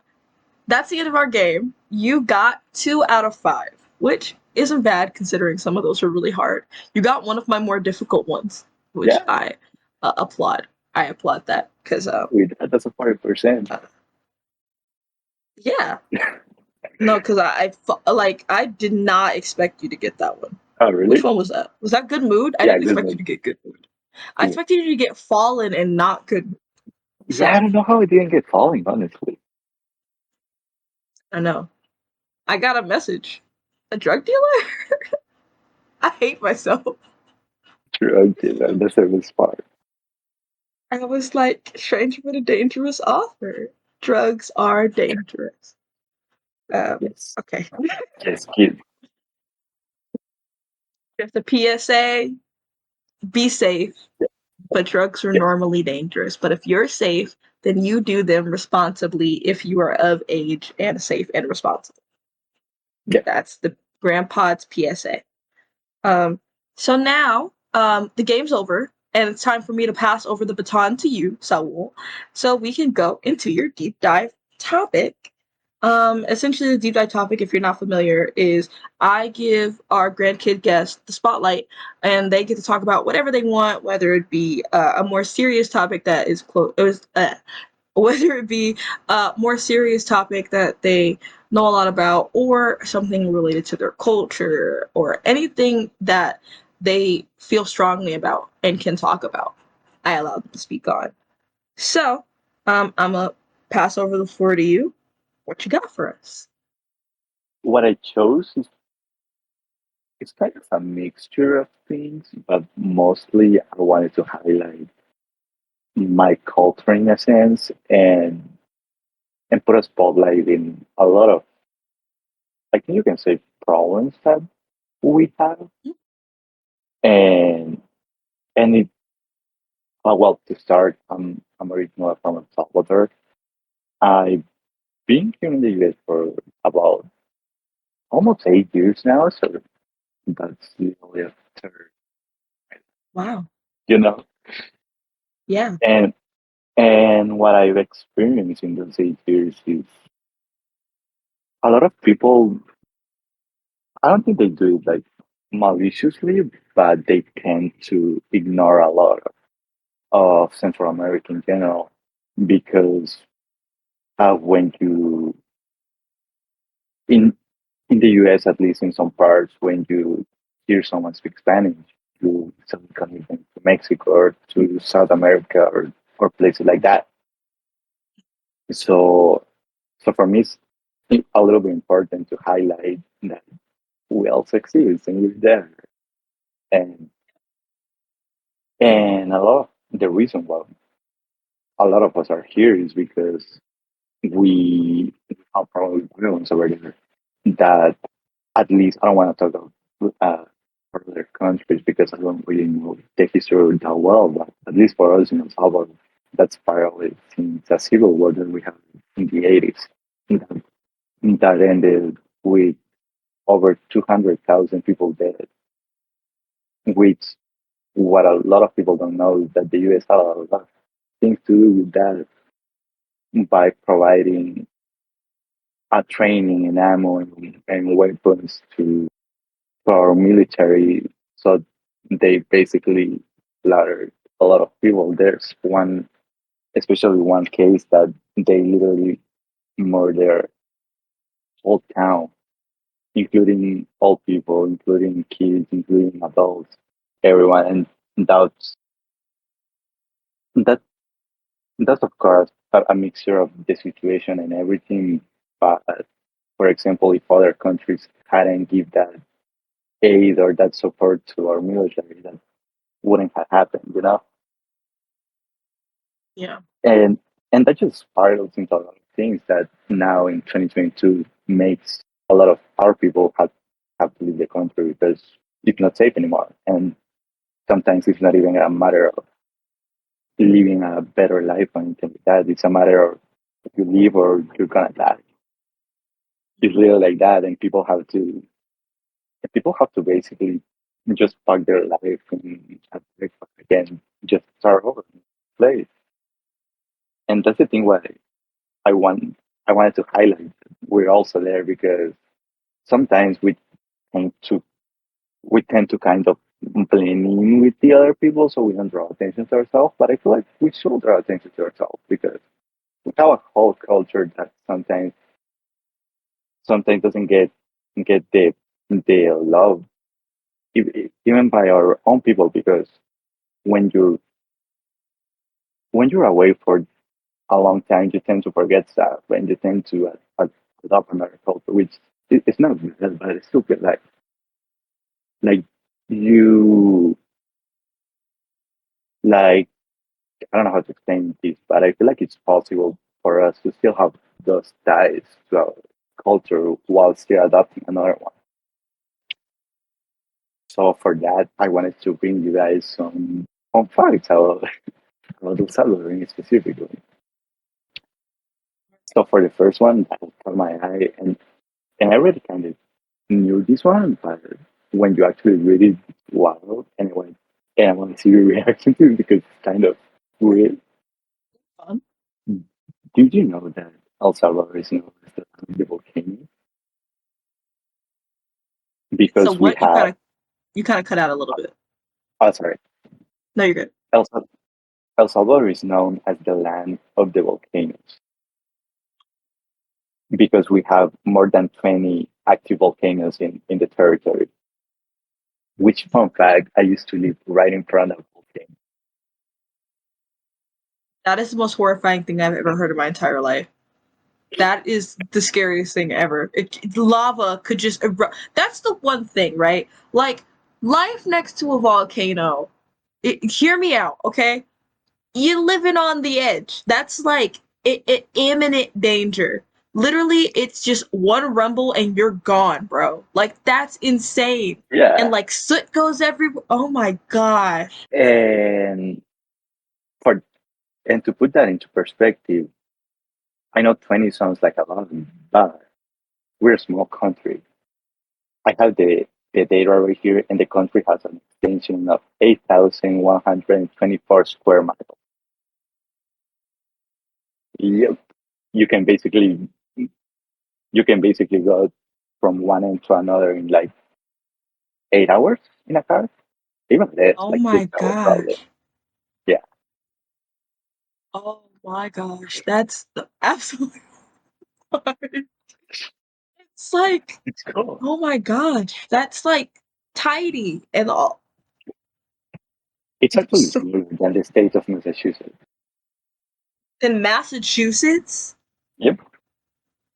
that's the end of our game. You got 2 out of 5, which isn't bad considering some of those were really hard. You got one of my more difficult ones, which Yeah. I applaud. I applaud that because, That's a 40%. uh, yeah, no, because like I did not expect you to get that one. Oh, Which really? one was that? Was that Good Mood? I Yeah, didn't good expect you move. to get Good Mood. I Yeah. expected you to get Fallen and not Good Mood. Yeah, I So don't know how I didn't get falling, honestly. I know. I got a message. A drug dealer? I hate myself. True. Okay, that's the best part. I was like, stranger but a dangerous offer. Drugs are dangerous. Yes. Okay. Yes, kid. Just a PSA, be safe. Yeah. But drugs are Yeah. normally dangerous. But if you're safe, then you do them responsibly if you are of age and safe and responsible. Yeah. That's the grandpad's PSA. Um, so now the game's over, and it's time for me to pass over the baton to you, Saul, so we can go into your deep dive topic. Essentially, the deep dive topic, if you're not familiar, is I give our grandkid guests the spotlight, and they get to talk about whatever they want, whether it be a more serious topic that is close, whether it be a more serious topic that they know a lot about or something related to their culture or anything that they feel strongly about and can talk about. I allow them to speak on. So, I'm going to pass over the floor to you. What you got for us? What I chose is it's kind of a mixture of things, but mostly I wanted to highlight my culture in a sense and put a spotlight in a lot of I think you can say problems that we have and and it well to start I'm originally from El Salvador. I've been here in the US for about almost 8 years now, so that's usually after Wow. you know Yeah. and and what I've experienced in those 8 years is a lot of people I don't think they do it like maliciously, but they tend to ignore a lot of Central America in general because when you in in the US at least in some parts when you hear someone speak Spanish, you suddenly connect them to Mexico or to South America or places like that. So so for me it's a little bit important to highlight that we also exist and we're there. And and a lot of the reason why a lot of us are here is because we are probably ones over there that at least I don't want to talk about for other countries because I don't really know the history that well, but at least for us in El Salvador, that's probably since a civil war that we had in the 80s that, that ended with over 200,000 people dead, which what a lot of people don't know is that the US had a lot of things to do with that by providing a training and ammo and weapons to our military. So they basically slaughtered a lot of people. There's one, especially one case that they literally murder whole town, including old people, including kids, including adults, everyone, and that that's of course a mixture of the situation and everything. But for example, if other countries hadn't give that aid or that support to our military, that wouldn't have happened, you know. Yeah. And that just spirals into a lot of things that now in 2022 makes a lot of our people have to leave the country because it's not safe anymore. And sometimes it's not even a matter of living a better life or anything like that. It's a matter of if you live or you're gonna die. It's really like that, and people have to basically just pack their life and again, just start over, play. And that's the thing why I want I wanted to highlight that we're also there because sometimes tend to we tend to kind of blend in with the other people so we don't draw attention to ourselves. But I feel like we should draw attention to ourselves because we have a whole culture that sometimes doesn't get the love even by our own people because when you when you're away for a long time you tend to forget stuff and you tend to adopt another culture which it's not good but it's still good like you like I don't know how to explain this but I feel like it's possible for us to still have those ties to our culture while still adopting another one. So for that I wanted to bring you guys some fun facts about El Salvador specifically. So for the first one, that caught my eye, and I already kind of knew this one, but when you actually read it, wow, and I want to see your reaction to it because it's kind of weird. Fun. Did you know that El Salvador is known as the land of the volcano? So Because we what have, you kind of cut out a little bit. oh, sorry, No, you're good. El, El Salvador is known as the land of the volcanoes because we have more than 20 active volcanoes in the territory. Which, fun fact, I used to live right in front of a volcano. That is the most horrifying thing I've ever heard in my entire life. That is the scariest thing ever. Lava could just erupt. That's the one thing, right? Like life next to a volcano. Hear me out, okay? You're living on the edge. That's like imminent danger. Literally, it's just one rumble and you're gone, bro. Like that's insane. And Yeah, like soot goes everywhere. Oh my gosh. and for and to put that into perspective, I know 20 sounds like a lot, but we're a small country. I have the data right here, and the country has an extension of 8,124 square miles. Yep. You can basically you can basically go from one end to another in like 8 hours in a car, even less, Oh like six my hours probably. gosh. Yeah, Oh my gosh. That's the absolute It's like, it's cool. oh my gosh. That's like tidy and all. It's actually So smaller than the state of Massachusetts. in Massachusetts, Yep.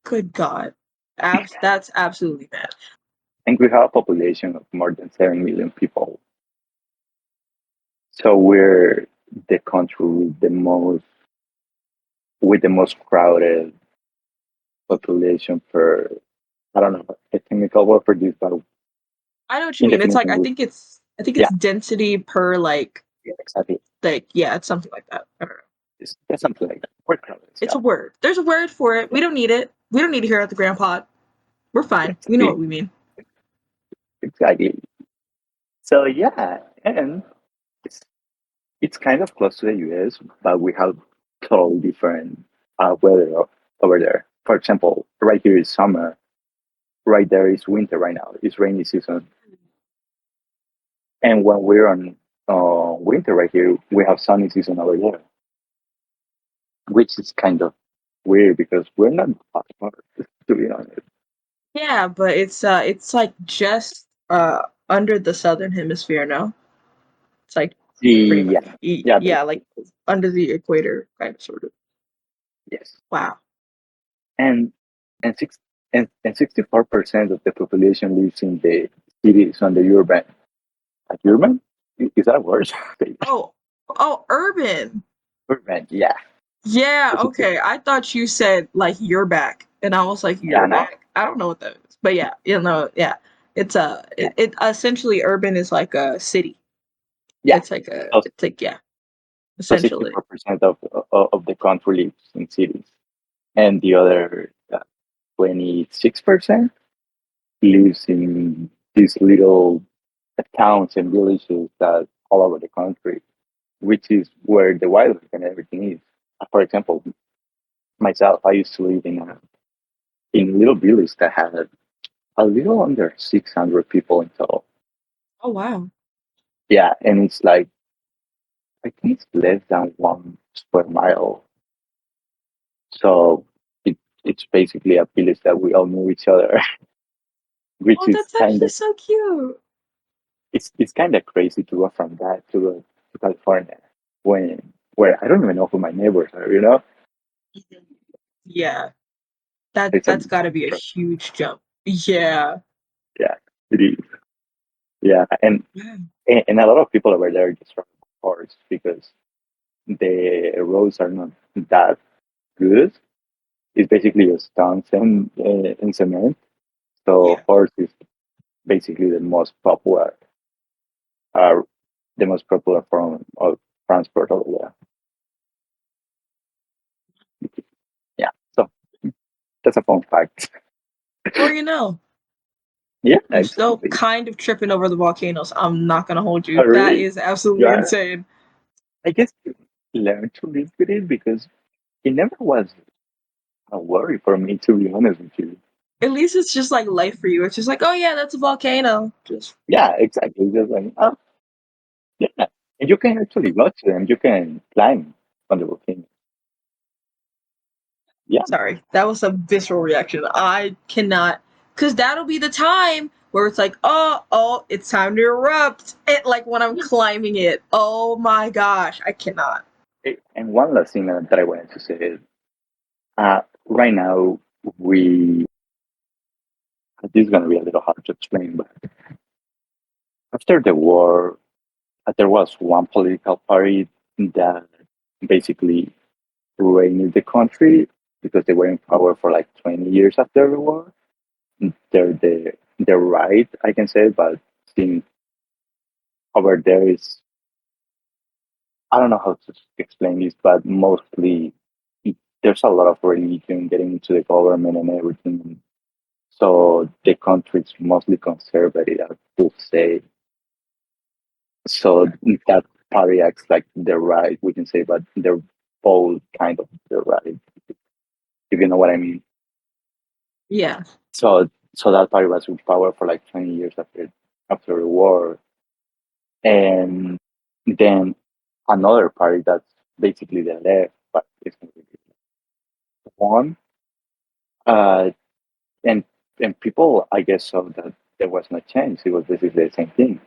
good God. That's absolutely bad. And we have a population of more than 7 million people. So we're the country with the most crowded population per I don't know a technical word for this, but I know what you in mean. It's like definition with I think it's yeah, density per yeah, exactly. yeah, it's something like that. I don't know. It's something like that. Word cloudless, It's yeah. a word. There's a word for it. We don't need it. We don't need to hear at the grandpod. We're Yeah, fine. We know exactly. what we mean. Exactly. So yeah, and it's it's kind of close to the US, but we have totally different weather over there. For example, right here is summer, right there is winter right now. It's rainy season. And when we're on winter right here, we have sunny season over there, which is kind of weird because we're not that far, to be honest. Yeah, but it's like just under the southern hemisphere now. It's like pretty much Yeah, yeah, yeah, like under the equator kind of sort of. yes. Wow. And and six and 64% of the population lives in the cities on the urban. Like urban? Is that a word? Oh, urban. Urban, yeah. Yeah, That's a okay. I thought you said like you're back, and I was like yeah, you're no, back. I don't know what that is, but yeah, you know, yeah. It's yeah, it essentially urban is like a city. yeah. So, It's like yeah, so essentially. 64% of the country lives in cities, and the other 26% lives in these little towns and villages that all over the country, which is where the wildlife and everything is. For example, myself, I used to live in a little village that had a little under 600 people in total. Oh wow. Yeah, and it's like I think it's less than 1 square mile. So it's basically a village that we all know each other, which Oh, is that's actually so cute. it's kind of crazy to go from that to California when where I don't even know who my neighbors are. You know, Yeah, it's a that's got to be a huge jump. Yeah. yeah, it is. Yeah, Yeah. and a lot of people over there just ride cars because the roads are not that good. It's basically just stones and cement. So Yeah. horse is basically uh, the most popular form of transport over there. Yeah, so that's a fun fact. Or you know, Yeah, I'm still exactly. kind of tripping over the volcanoes. I'm not gonna hold you. Oh, That really? is absolutely Yeah, insane. I guess you learn to live with it because it never was a worry for me, to be honest with you. At least it's just like life for you. It's just like, oh yeah, that's a volcano. Just Yeah, exactly. Just like, oh, yeah. And you can actually go to them. You can climb on the volcano. Yeah, sorry, that was a visceral reaction. I cannot, because that'll be the time where it's like, it's time to erupt. It like when I'm climbing it. Oh my gosh, I cannot. and one last thing that I wanted to say is right now, we, this is going to be a little hard to explain, but after the war, there was one political party that basically reigned the country because they were in power for like 20 years after the war. They're right, I can say, but since over there is, I don't know how to explain this, but mostly there's a lot of religion getting into the government and everything. So the country is mostly conservative, I would say. So that party acts like the right, we can say, but they're both kind of the right, if you know what I mean. Yeah. So that party was in power for like 20 years after the war, and then another party that's basically the left, but it's one. Uh, and and people, I guess, saw that there was no change. It was basically the same thing.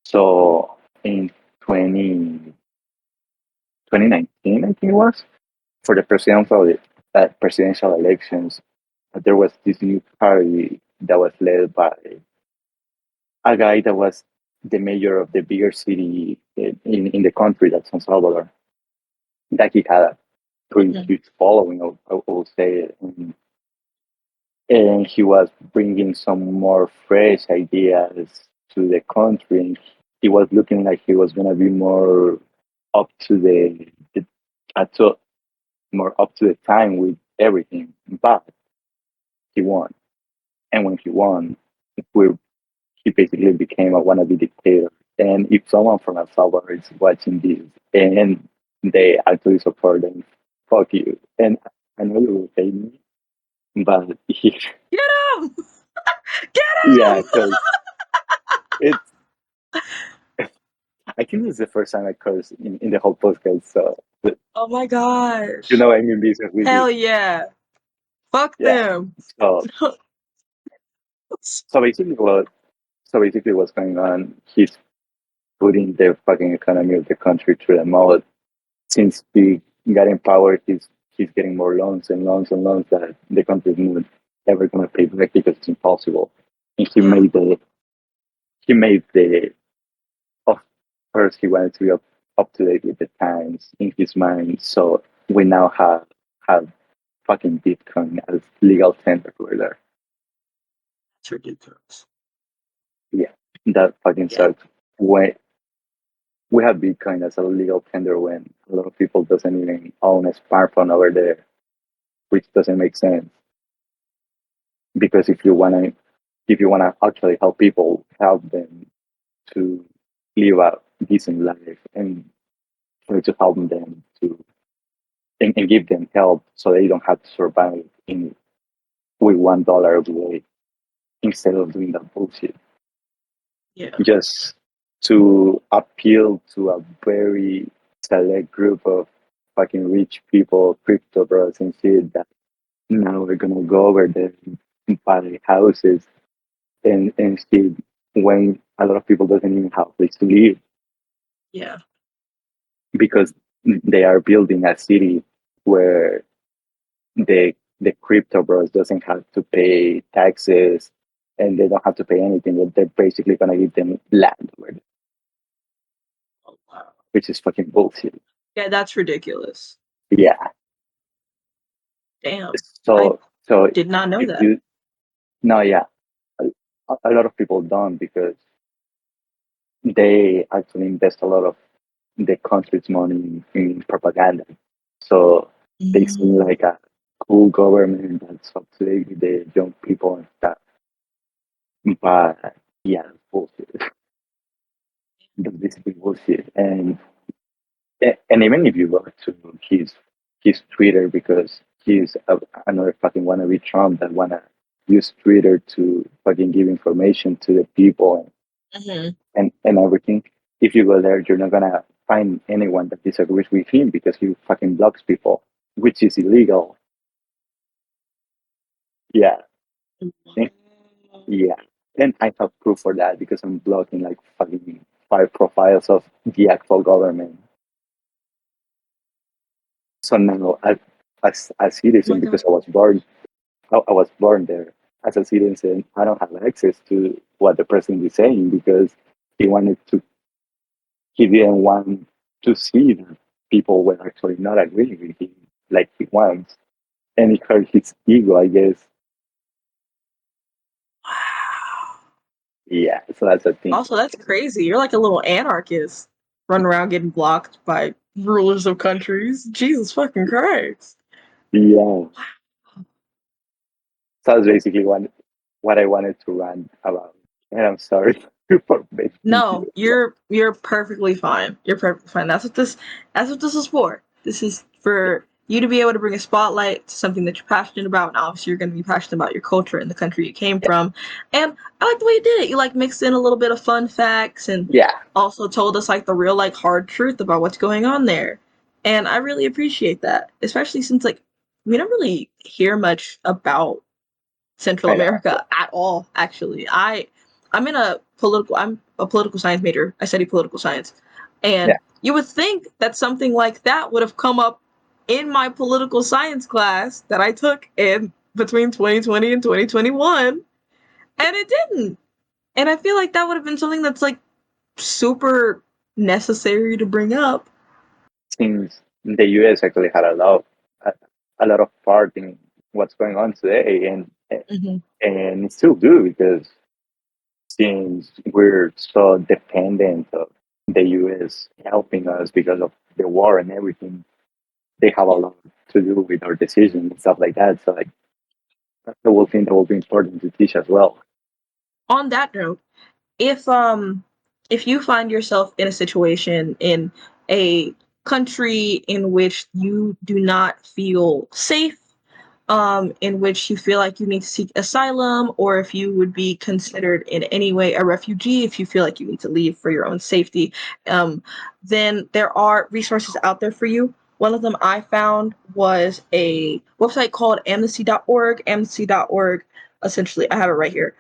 So in 20 2019, I think it was, for the presidential elections, there was this new party that was led by a guy that was the mayor of the bigger city in the country, that's San Salvador. That he had a pretty Mhm. huge following, I will say. and he was bringing some more fresh ideas to the country. And he was looking like he was gonna be more up to the to, more up to the time with everything. But he won, and when he won, we he basically became a wannabe dictator. And if someone from El Salvador is watching this and they actually support them, fuck you. And I know you will hate me, but Get him! Get yeah, him! because it's, I think this is the first time I curse in the whole podcast. So, Oh my you gosh. know, I'm in business with this. Hell yeah. Fuck Yeah. them. So, so basically, what's going on? He's putting the fucking economy of the country through the mud. Since he got in power, he's getting more loans and loans and loans that the country is not ever gonna pay back because it's impossible. And Yeah. he made the of course he wanted to be up to date with the times in his mind. So we now have fucking Bitcoin as legal tender over there. It's ridiculous. Yeah, that fucking Yeah. sucks. When we have Bitcoin as a legal tender when a lot of people doesn't even own a smartphone over there, which doesn't make sense. Because if you wanna actually help people, help them to live a decent life and try to help them to and give them help so they don't have to survive in with $1 a day instead of doing that bullshit. Yeah. Just to appeal to a very select group of fucking rich people, crypto bros and shit that now we're gonna go over there and buy houses and shit when a lot of people doesn't even have a place to live Yeah. because they are building a city where the crypto bros doesn't have to pay taxes and they don't have to pay anything. They're basically gonna give them land, Oh, wow. which is fucking bullshit. Yeah, that's ridiculous. Yeah. Damn. I So did not know if that. you no, yeah, a, a lot of people don't because they actually invest a lot of the country's money in propaganda. So they seem Mm, like a cool government that's up to date with the young people and stuff. But yeah, bullshit. That's basically bullshit. And even if you go to his Twitter because he's another fucking wannabe Trump that wanna use Twitter to fucking give information to the people mhm. and everything. If you go there, you're not gonna find anyone that disagrees with him because he fucking blocks people, which is illegal. Yeah, and- yeah. And I have proof for that because I'm blocking like fucking 5 profiles of the actual government. So now, as a Oh my citizen, god. because I was born there. As a citizen, I don't have access to what the president is saying because he wanted to. He didn't want to see that people were actually not agreeing with him like he wants, and it hurt his ego, I guess. Wow. Yeah, so that's the thing. Also, that's crazy. You're like a little anarchist running around getting blocked by rulers of countries. Jesus fucking Christ. Yeah, so that's basically what I wanted to rant about, and I'm sorry for making No, you. you're perfectly fine. You're perfectly fine. That's what this is for. This is for you to be able to bring a spotlight to something that you're passionate about, and obviously you're going to be passionate about your culture and the country you came from. And I like the way you did it. You like mixed in a little bit of fun facts and Yeah, also told us like the real like hard truth about what's going on there. And I really appreciate that, especially since like we don't really hear much about Central I know. America at all. Actually, I'm a political science major. I study political science, Yeah, and you would think that something like that would have come up in my political science class that I took in between 2020 and 2021, and it didn't. And I feel like that would have been something that's like super necessary to bring up. since the U.S. actually had a lot of part in what's going on today, and Mm-hmm. And still do, because since we're so dependent of the US helping us because of the war and everything, they have a lot to do with our decisions and stuff like that. So like that's the whole thing that will be important to teach as well. On that note, if you find yourself in a situation in a country in which you do not feel safe, in which you feel like you need to seek asylum, or if you would be considered in any way a refugee, if you feel like you need to leave for your own safety, then there are resources out there for you. One of them I found was a website called amnesty.org. Amnesty.org, essentially, I have it right here.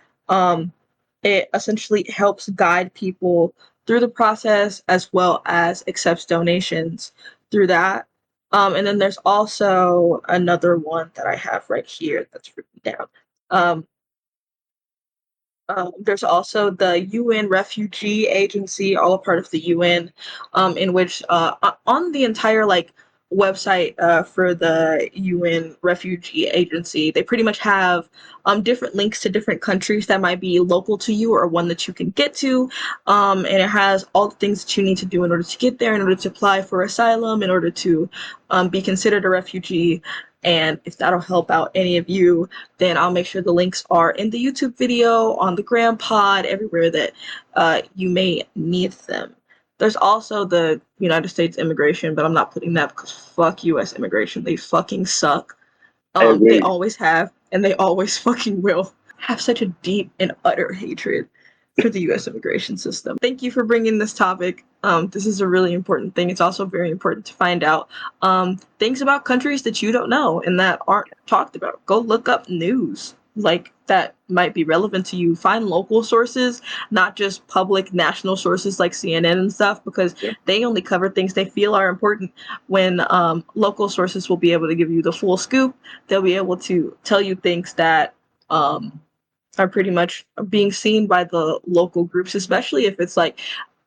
It essentially helps guide people through the process as well as accepts donations through that. And then there's also another one that I have right here that's written down. Um, there's also the UN Refugee Agency, all a part of the UN, in which on the entire like website for the UN Refugee Agency, they pretty much have different links to different countries that might be local to you or one that you can get to, and it has all the things that you need to do in order to get there, in order to apply for asylum, in order to be considered a refugee. And if that'll help out any of you, then I'll make sure the links are in the YouTube video, on the granpod, everywhere that you may need them. There's also the United States immigration, but I'm not putting that because fuck US immigration. They fucking suck. I They agree. always have, and they always fucking will. Have such a deep and utter hatred for the US immigration system. Thank you for bringing this topic. This is a really important thing. It's also very important to find out things about countries that you don't know and that aren't talked about. Go look up news like that might be relevant to you. Find local sources, not just public national sources like CNN and stuff, because Yeah. they only cover things they feel are important. When local sources will be able to give you the full scoop, they'll be able to tell you things that are pretty much being seen by the local groups, especially if it's like,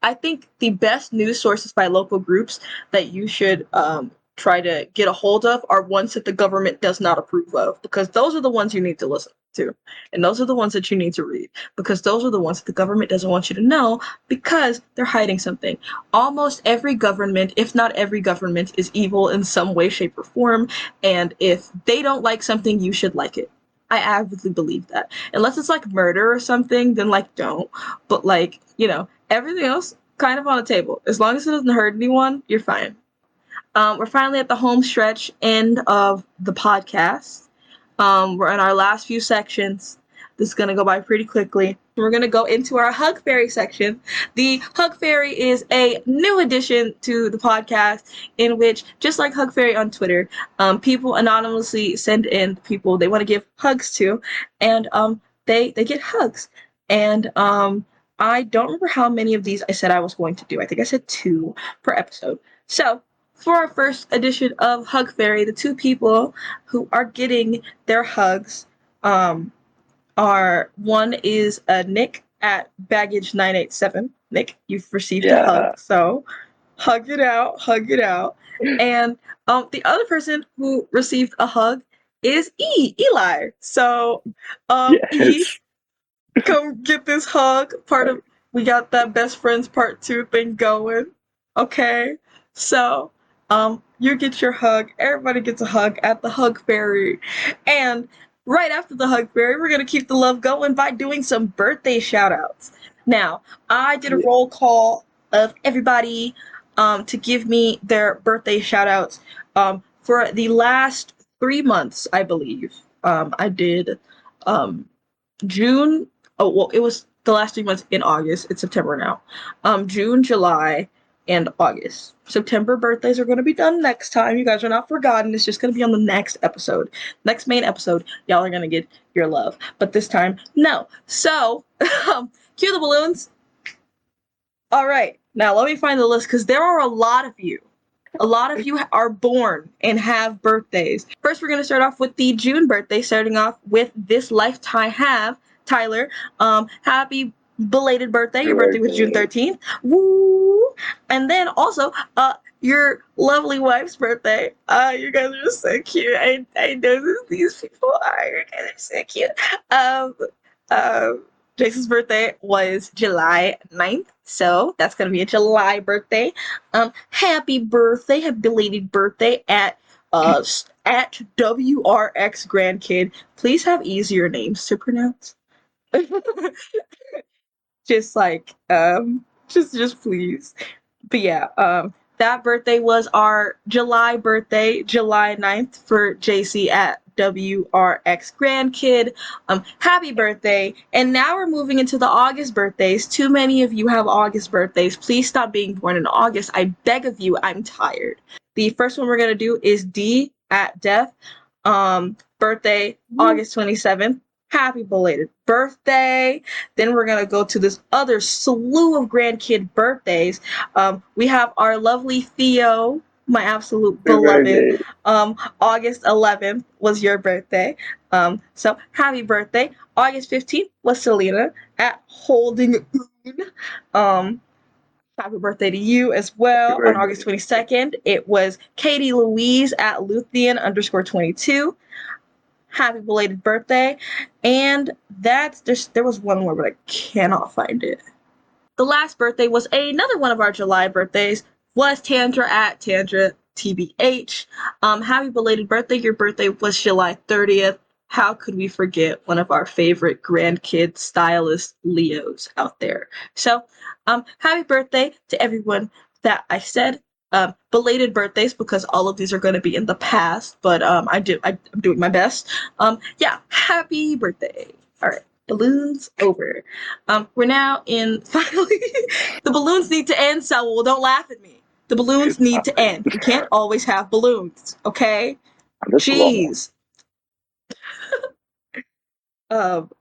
I think the best news sources by local groups that you should try to get a hold of are ones that the government does not approve of, because those are the ones you need to listen to. And those are the ones that you need to read, because those are the ones that the government doesn't want you to know because they're hiding something. Almost every government, if not every government, is evil in some way, shape, or form. And if they don't like something, you should like it. I avidly believe that. Unless it's like murder or something, then like don't. But like, everything else kind of on the table. As long as it doesn't hurt anyone, you're fine. We're finally at the home stretch end of the podcast. We're in our last few sections. This is going to go by pretty quickly. We're going to go into our Hug Fairy section. The Hug Fairy is a new addition to the podcast in which, just like Hug Fairy on Twitter, people anonymously send in people they want to give hugs to, and they get hugs. And I don't remember how many of these I said I was going to do. I think I said 2 per episode. So, for our first edition of Hug Fairy, the 2 people who are getting their hugs are, one is Nick at baggage987. Nick, you've received a hug, Yeah. so hug it out, hug it out. And the other person who received a hug is Eli. So E, Yes. come get this hug. We got that best friends part 2 thing going. Okay. So you get your hug. Everybody gets a hug at the Hug Fairy. And right after the Hug Fairy, we're gonna keep the love going by doing some birthday shout outs. Now, I did a Yeah. roll call of everybody to give me their birthday shout outs for the last 3 months, I believe. I did June. Oh well, it was the last 3 months in August. It's September now. June, July, and August. September birthdays are going to be done next time. You guys are not forgotten. It's just going to be on the next episode, next main episode. Y'all are going to get your love, but this time, no. So, cue the balloons. All right, now let me find the list because there are a lot of you. A lot of you are born and have birthdays. First, we're going to start off with the June birthday, starting off with This Life I Have. Tyler, happy belated birthday. Happy Your birthday was June birthday. 13th. Woo! And then also, your lovely wife's birthday. You guys are so cute. I know who these people are. You guys are so cute. Um, um, Jason's birthday was July 9th, so that's gonna be a July birthday. Happy birthday, happy belated birthday at WRX grandkid. Please have easier names to pronounce. Just like just please. But yeah, that birthday was our July birthday, July 9th for JC at WRX Grandkid. Happy birthday. And now we're moving into the August birthdays. Too many of you have August birthdays. Please stop being born in August. I beg of you, I'm tired. The first one we're going to do is D at Death. Birthday, August 27th. Happy belated birthday. Then we're going to go to this other slew of grandkid birthdays. We have our lovely Theo, my absolute Happy beloved. birthday. August 11th was your birthday. So happy birthday. August 15th was Selena at Holding Oon. Happy birthday to you as Happy well. On August birthday. 22nd, it was Katie Louise at Luthien_22. Happy belated birthday. And there was one more, but I cannot find it. The last birthday was another one of our July birthdays, was Tandra at Tandra TBH. Happy belated birthday. Your birthday was July 30th. How could we forget one of our favorite grandkid stylist Leos out there? So, happy birthday to everyone that I said. Belated birthdays because all of these are going to be in the past, but I'm doing my best. Yeah, happy birthday. All right, balloons over. We're now in finally. The balloons need to end, Saul. Don't laugh at me. The balloons need to end. We can't always have balloons, okay? That's wrong. Jeez.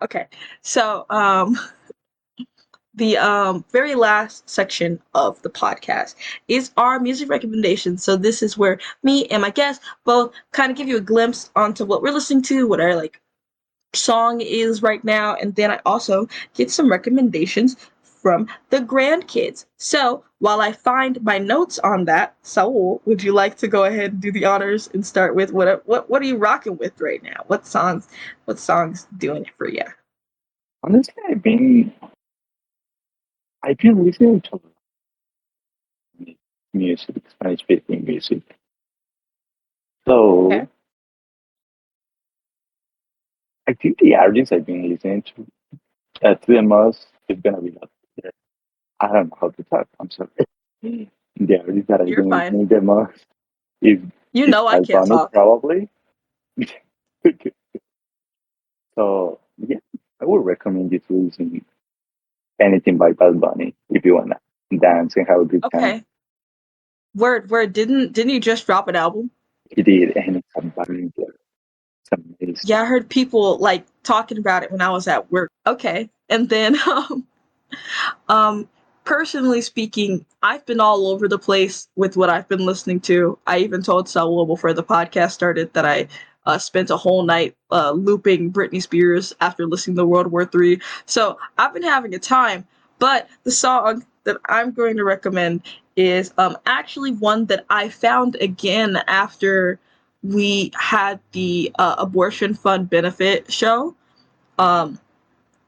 Okay. So, the very last section of the podcast is our music recommendations. So this is where me and my guest both kind of give you a glimpse onto what we're listening to, what our like song is right now, and then I also get some recommendations from the grandkids. So while I find my notes on that, Saul, would you like to go ahead and do the honors and start with what are you rocking with right now? What songs doing it for you? Honestly, I've been listening to music, Spanish speaking music. Okay. So I think the artists I've been listening to the most is gonna be that. I don't know how to talk. I'm sorry. The artist that I've You're been fine. listening the most is You is know I can't Salvador, talk. probably. So yeah, I would recommend you to listen anything by Bad Bunny if you wanna dance and have a good time. Okay. Word. Didn't you just drop an album? He did, and it's a banger. It's amazing. Yeah, I heard people like talking about it when I was at work. Okay. And then um personally speaking, I've been all over the place with what I've been listening to. I even told Saul before the podcast started that I spent a whole night looping Britney Spears after listening to World War III. So I've been having a time. But the song that I'm going to recommend is actually one that I found again after we had the abortion fund benefit show. Um,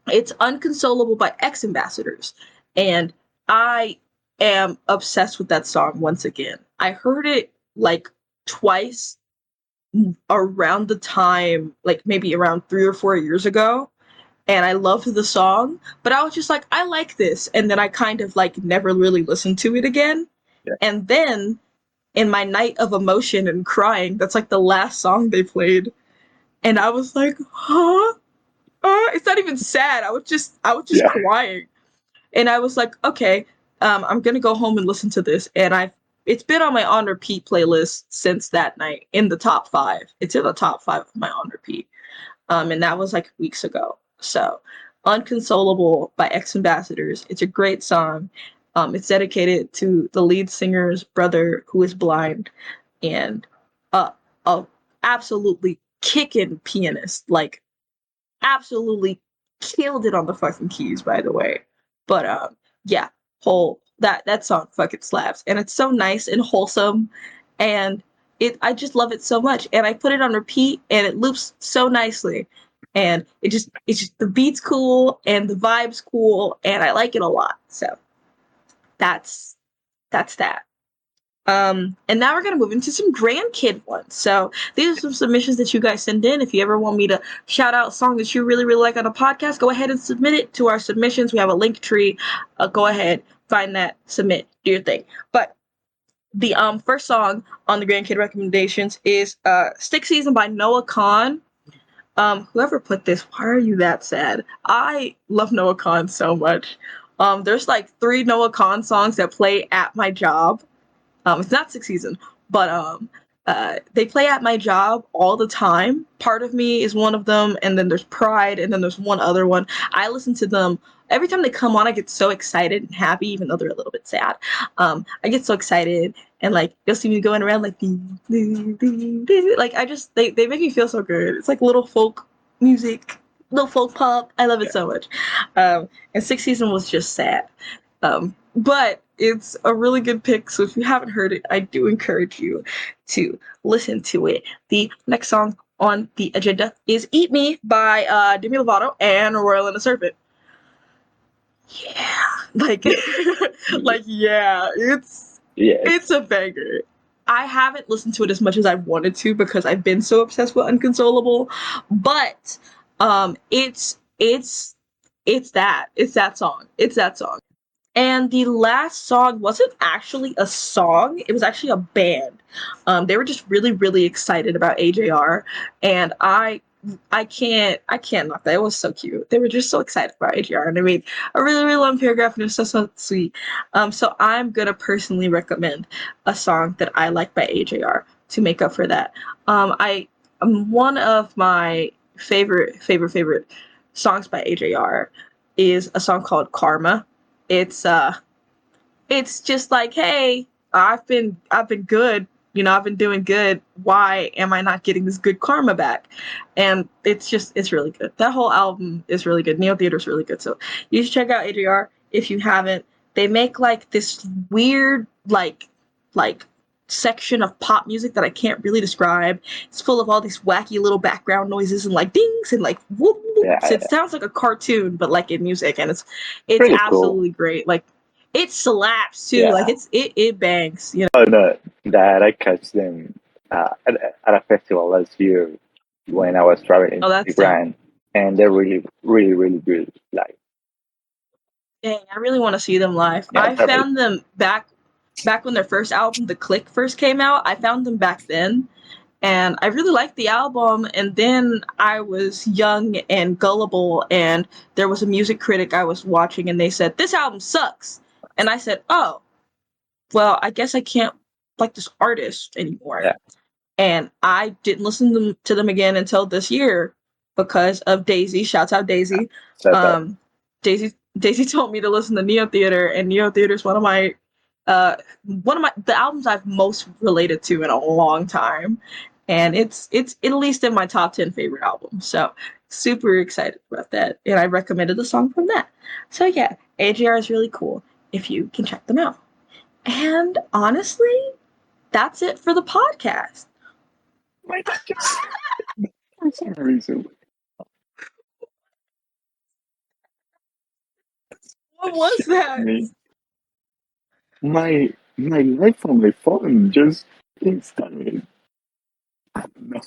it's Unconsolable by X Ambassadors. And I am obsessed with that song once again. I heard it like twice around the time, like maybe around 3 or 4 years ago. And I loved the song, but I was just like, I like this. And then I kind of like never really listened to it again. Yeah, And then in my night of emotion and crying, that's like the last song they played. And I was like, huh? It's not even sad. I was just yeah, crying. And I was like, okay, I'm gonna go home and listen to this. And it's been on my on repeat playlist since that night in the top five. It's in the top five of my on repeat. And that was like weeks ago. So, Unconsolable by X Ambassadors. It's a great song. It's dedicated to the lead singer's brother who is blind and uh, a absolutely kicking pianist. Like absolutely killed it on the fucking keys, by the way. But yeah, whole that song fucking slaps, and it's so nice and wholesome, and I just love it so much, and I put it on repeat, and it loops so nicely, and it's just the beat's cool and the vibe's cool, and I like it a lot. So that's that. And now we're gonna move into some grandkid ones. So these are some submissions that you guys send in. If you ever want me to shout out a song that you really, really like on a podcast, go ahead and submit it to our submissions. We have a link tree. Go ahead, find that, submit, do your thing. But the first song on the grandkid recommendations is Stick Season by Noah Kahan. Whoever put this, why are you that sad? I love Noah Kahan so much. There's like 3 Noah Kahan songs that play at my job. It's not Sixth Season, but they play at my job all the time. Part of Me is one of them, and then there's Pride, and then there's one other one. I listen to them every time they come on. I get so excited and happy, even though they're a little bit sad. I get so excited, and like you'll see me going around like like they make me feel so good. It's like little folk music, little folk pop. I love it so much. And Sixth Season was just sad. But it's a really good pick, so if you haven't heard it, I do encourage you to listen to it. The next song on the agenda is Eat Me by Demi Lovato and Royal and the Serpent. Yeah. Like, it's a banger. I haven't listened to it as much as I wanted to because I've been so obsessed with Unconsolable, but it's that song. It's that song. And the last song wasn't actually a song, it was actually a band. They were just really, really excited about AJR, and I can't knock that. It was so cute. They were just so excited about AJR, and they made a really, really long paragraph, and it was so sweet. So I'm gonna personally recommend a song that I like by AJR to make up for that. One of my favorite songs by AJR is a song called Karma. It's just like, hey, I've been good, I've been doing good. Why am I not getting this good karma back? And it's really good. That whole album is really good. Neo Theater is really good. So you should check out AJR if you haven't. They make like this weird like section of pop music that I can't really describe. It's full of all these wacky little background noises and like dings and like whoop, whoop. Yeah, So it sounds like a cartoon, but like in music, and it's pretty absolutely cool. great. Like it slaps too. Yeah. Like it bangs. Oh no, that I catch them at a festival last year when I was traveling to Grand, and they're really, really, really good live. Dang, I really want to see them live. Yeah, I found them back when their first album, The Click, first came out. I found them back then, and I really liked the album. And then I was young and gullible, and there was a music critic I was watching, and they said, "This album sucks." And I said, "Oh, well, I guess I can't like this artist anymore." Yeah. And I didn't listen to them again until this year because of Daisy. Shouts out Daisy. Daisy told me to listen to Neo Theater, and Neo Theater is one of the albums I've most related to in a long time, and it's at least in my top 10 favorite albums. So super excited about that, and I recommended the song from that. So yeah, AJR is really cool if you can check them out. And honestly, that's it for the podcast. For some reason. What was that? My life on my phone just instantly. I don't know.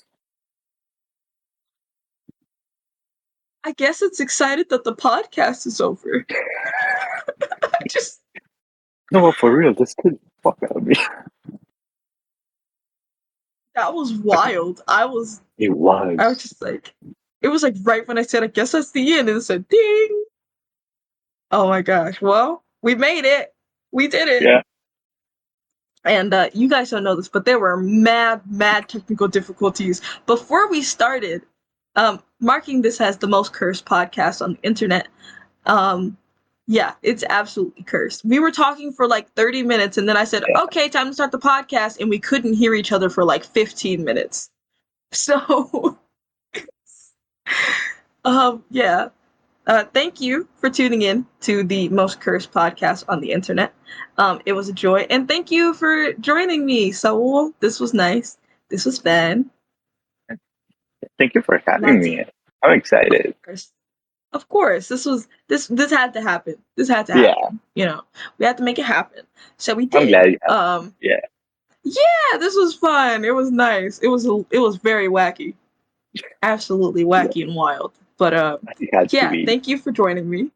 I guess it's excited that the podcast is over. No, for real, this kid fuck out of me. That was wild. It was. I was just like, it was like right when I said, I guess that's the end, and it said ding. Oh my gosh. Well, we made it. We did it. Yeah. And you guys don't know this, but there were mad technical difficulties before we started. Marking this as the most cursed podcast on the internet. Yeah, it's absolutely cursed. We were talking for like 30 minutes, and then I said, okay, time to start the podcast, and we couldn't hear each other for like 15 minutes. So, yeah. thank you for tuning in to the most cursed podcast on the internet. It was a joy, and thank you for joining me, Saul. This was nice. This was fun. Thank you for And having that's me. it. I'm Of excited. course. Of course. This had to happen. This had to Yeah, happen. We had to make it happen. So we I'm did. glad you have. Yeah, Yeah, this was fun. It was nice. It was very wacky. Absolutely yeah. wacky and wild. But It has to yeah, be. thank you for joining me.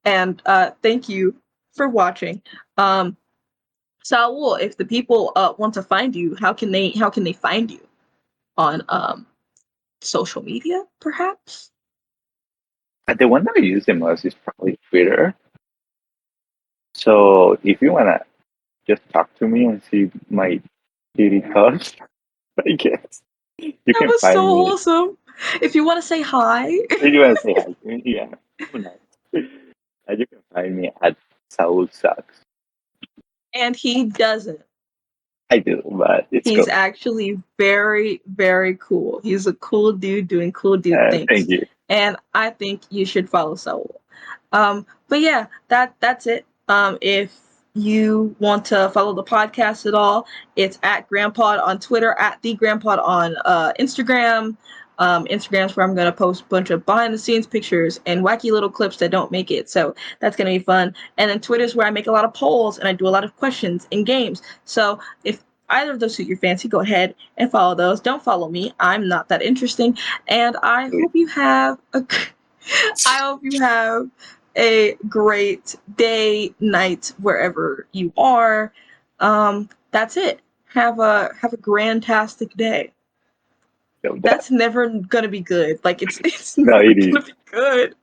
And thank you for watching. Um Saul, if the people want to find you, how can they find you on social media, perhaps? The one that I use the most is probably Twitter. So if you wanna just talk to me and see my kitty thoughts, I guess you That can was so find me. wholesome. If you want to say hi, If you wanna say hi to me, yeah, who knows? You can find me at Saul Sucks. and he doesn't. I do, but it's He's cool. actually very, very cool. He's a cool dude doing cool dude Thank things. you. And I think you should follow Saul. But yeah, that's it. If you want to follow the podcast at all, it's at Grandpod on Twitter, at the Grandpod on Instagram. Instagram's where I'm gonna post a bunch of behind the scenes pictures and wacky little clips that don't make it. So that's gonna be fun. And then Twitter's where I make a lot of polls and I do a lot of questions in games. So if either of those suit your fancy, go ahead and follow those. Don't follow me. I'm not that interesting. And I hope you have a great day, night, wherever you are. That's it. Have a grantastic day. So that That's never gonna be good. Like it's no, never it is. gonna be good.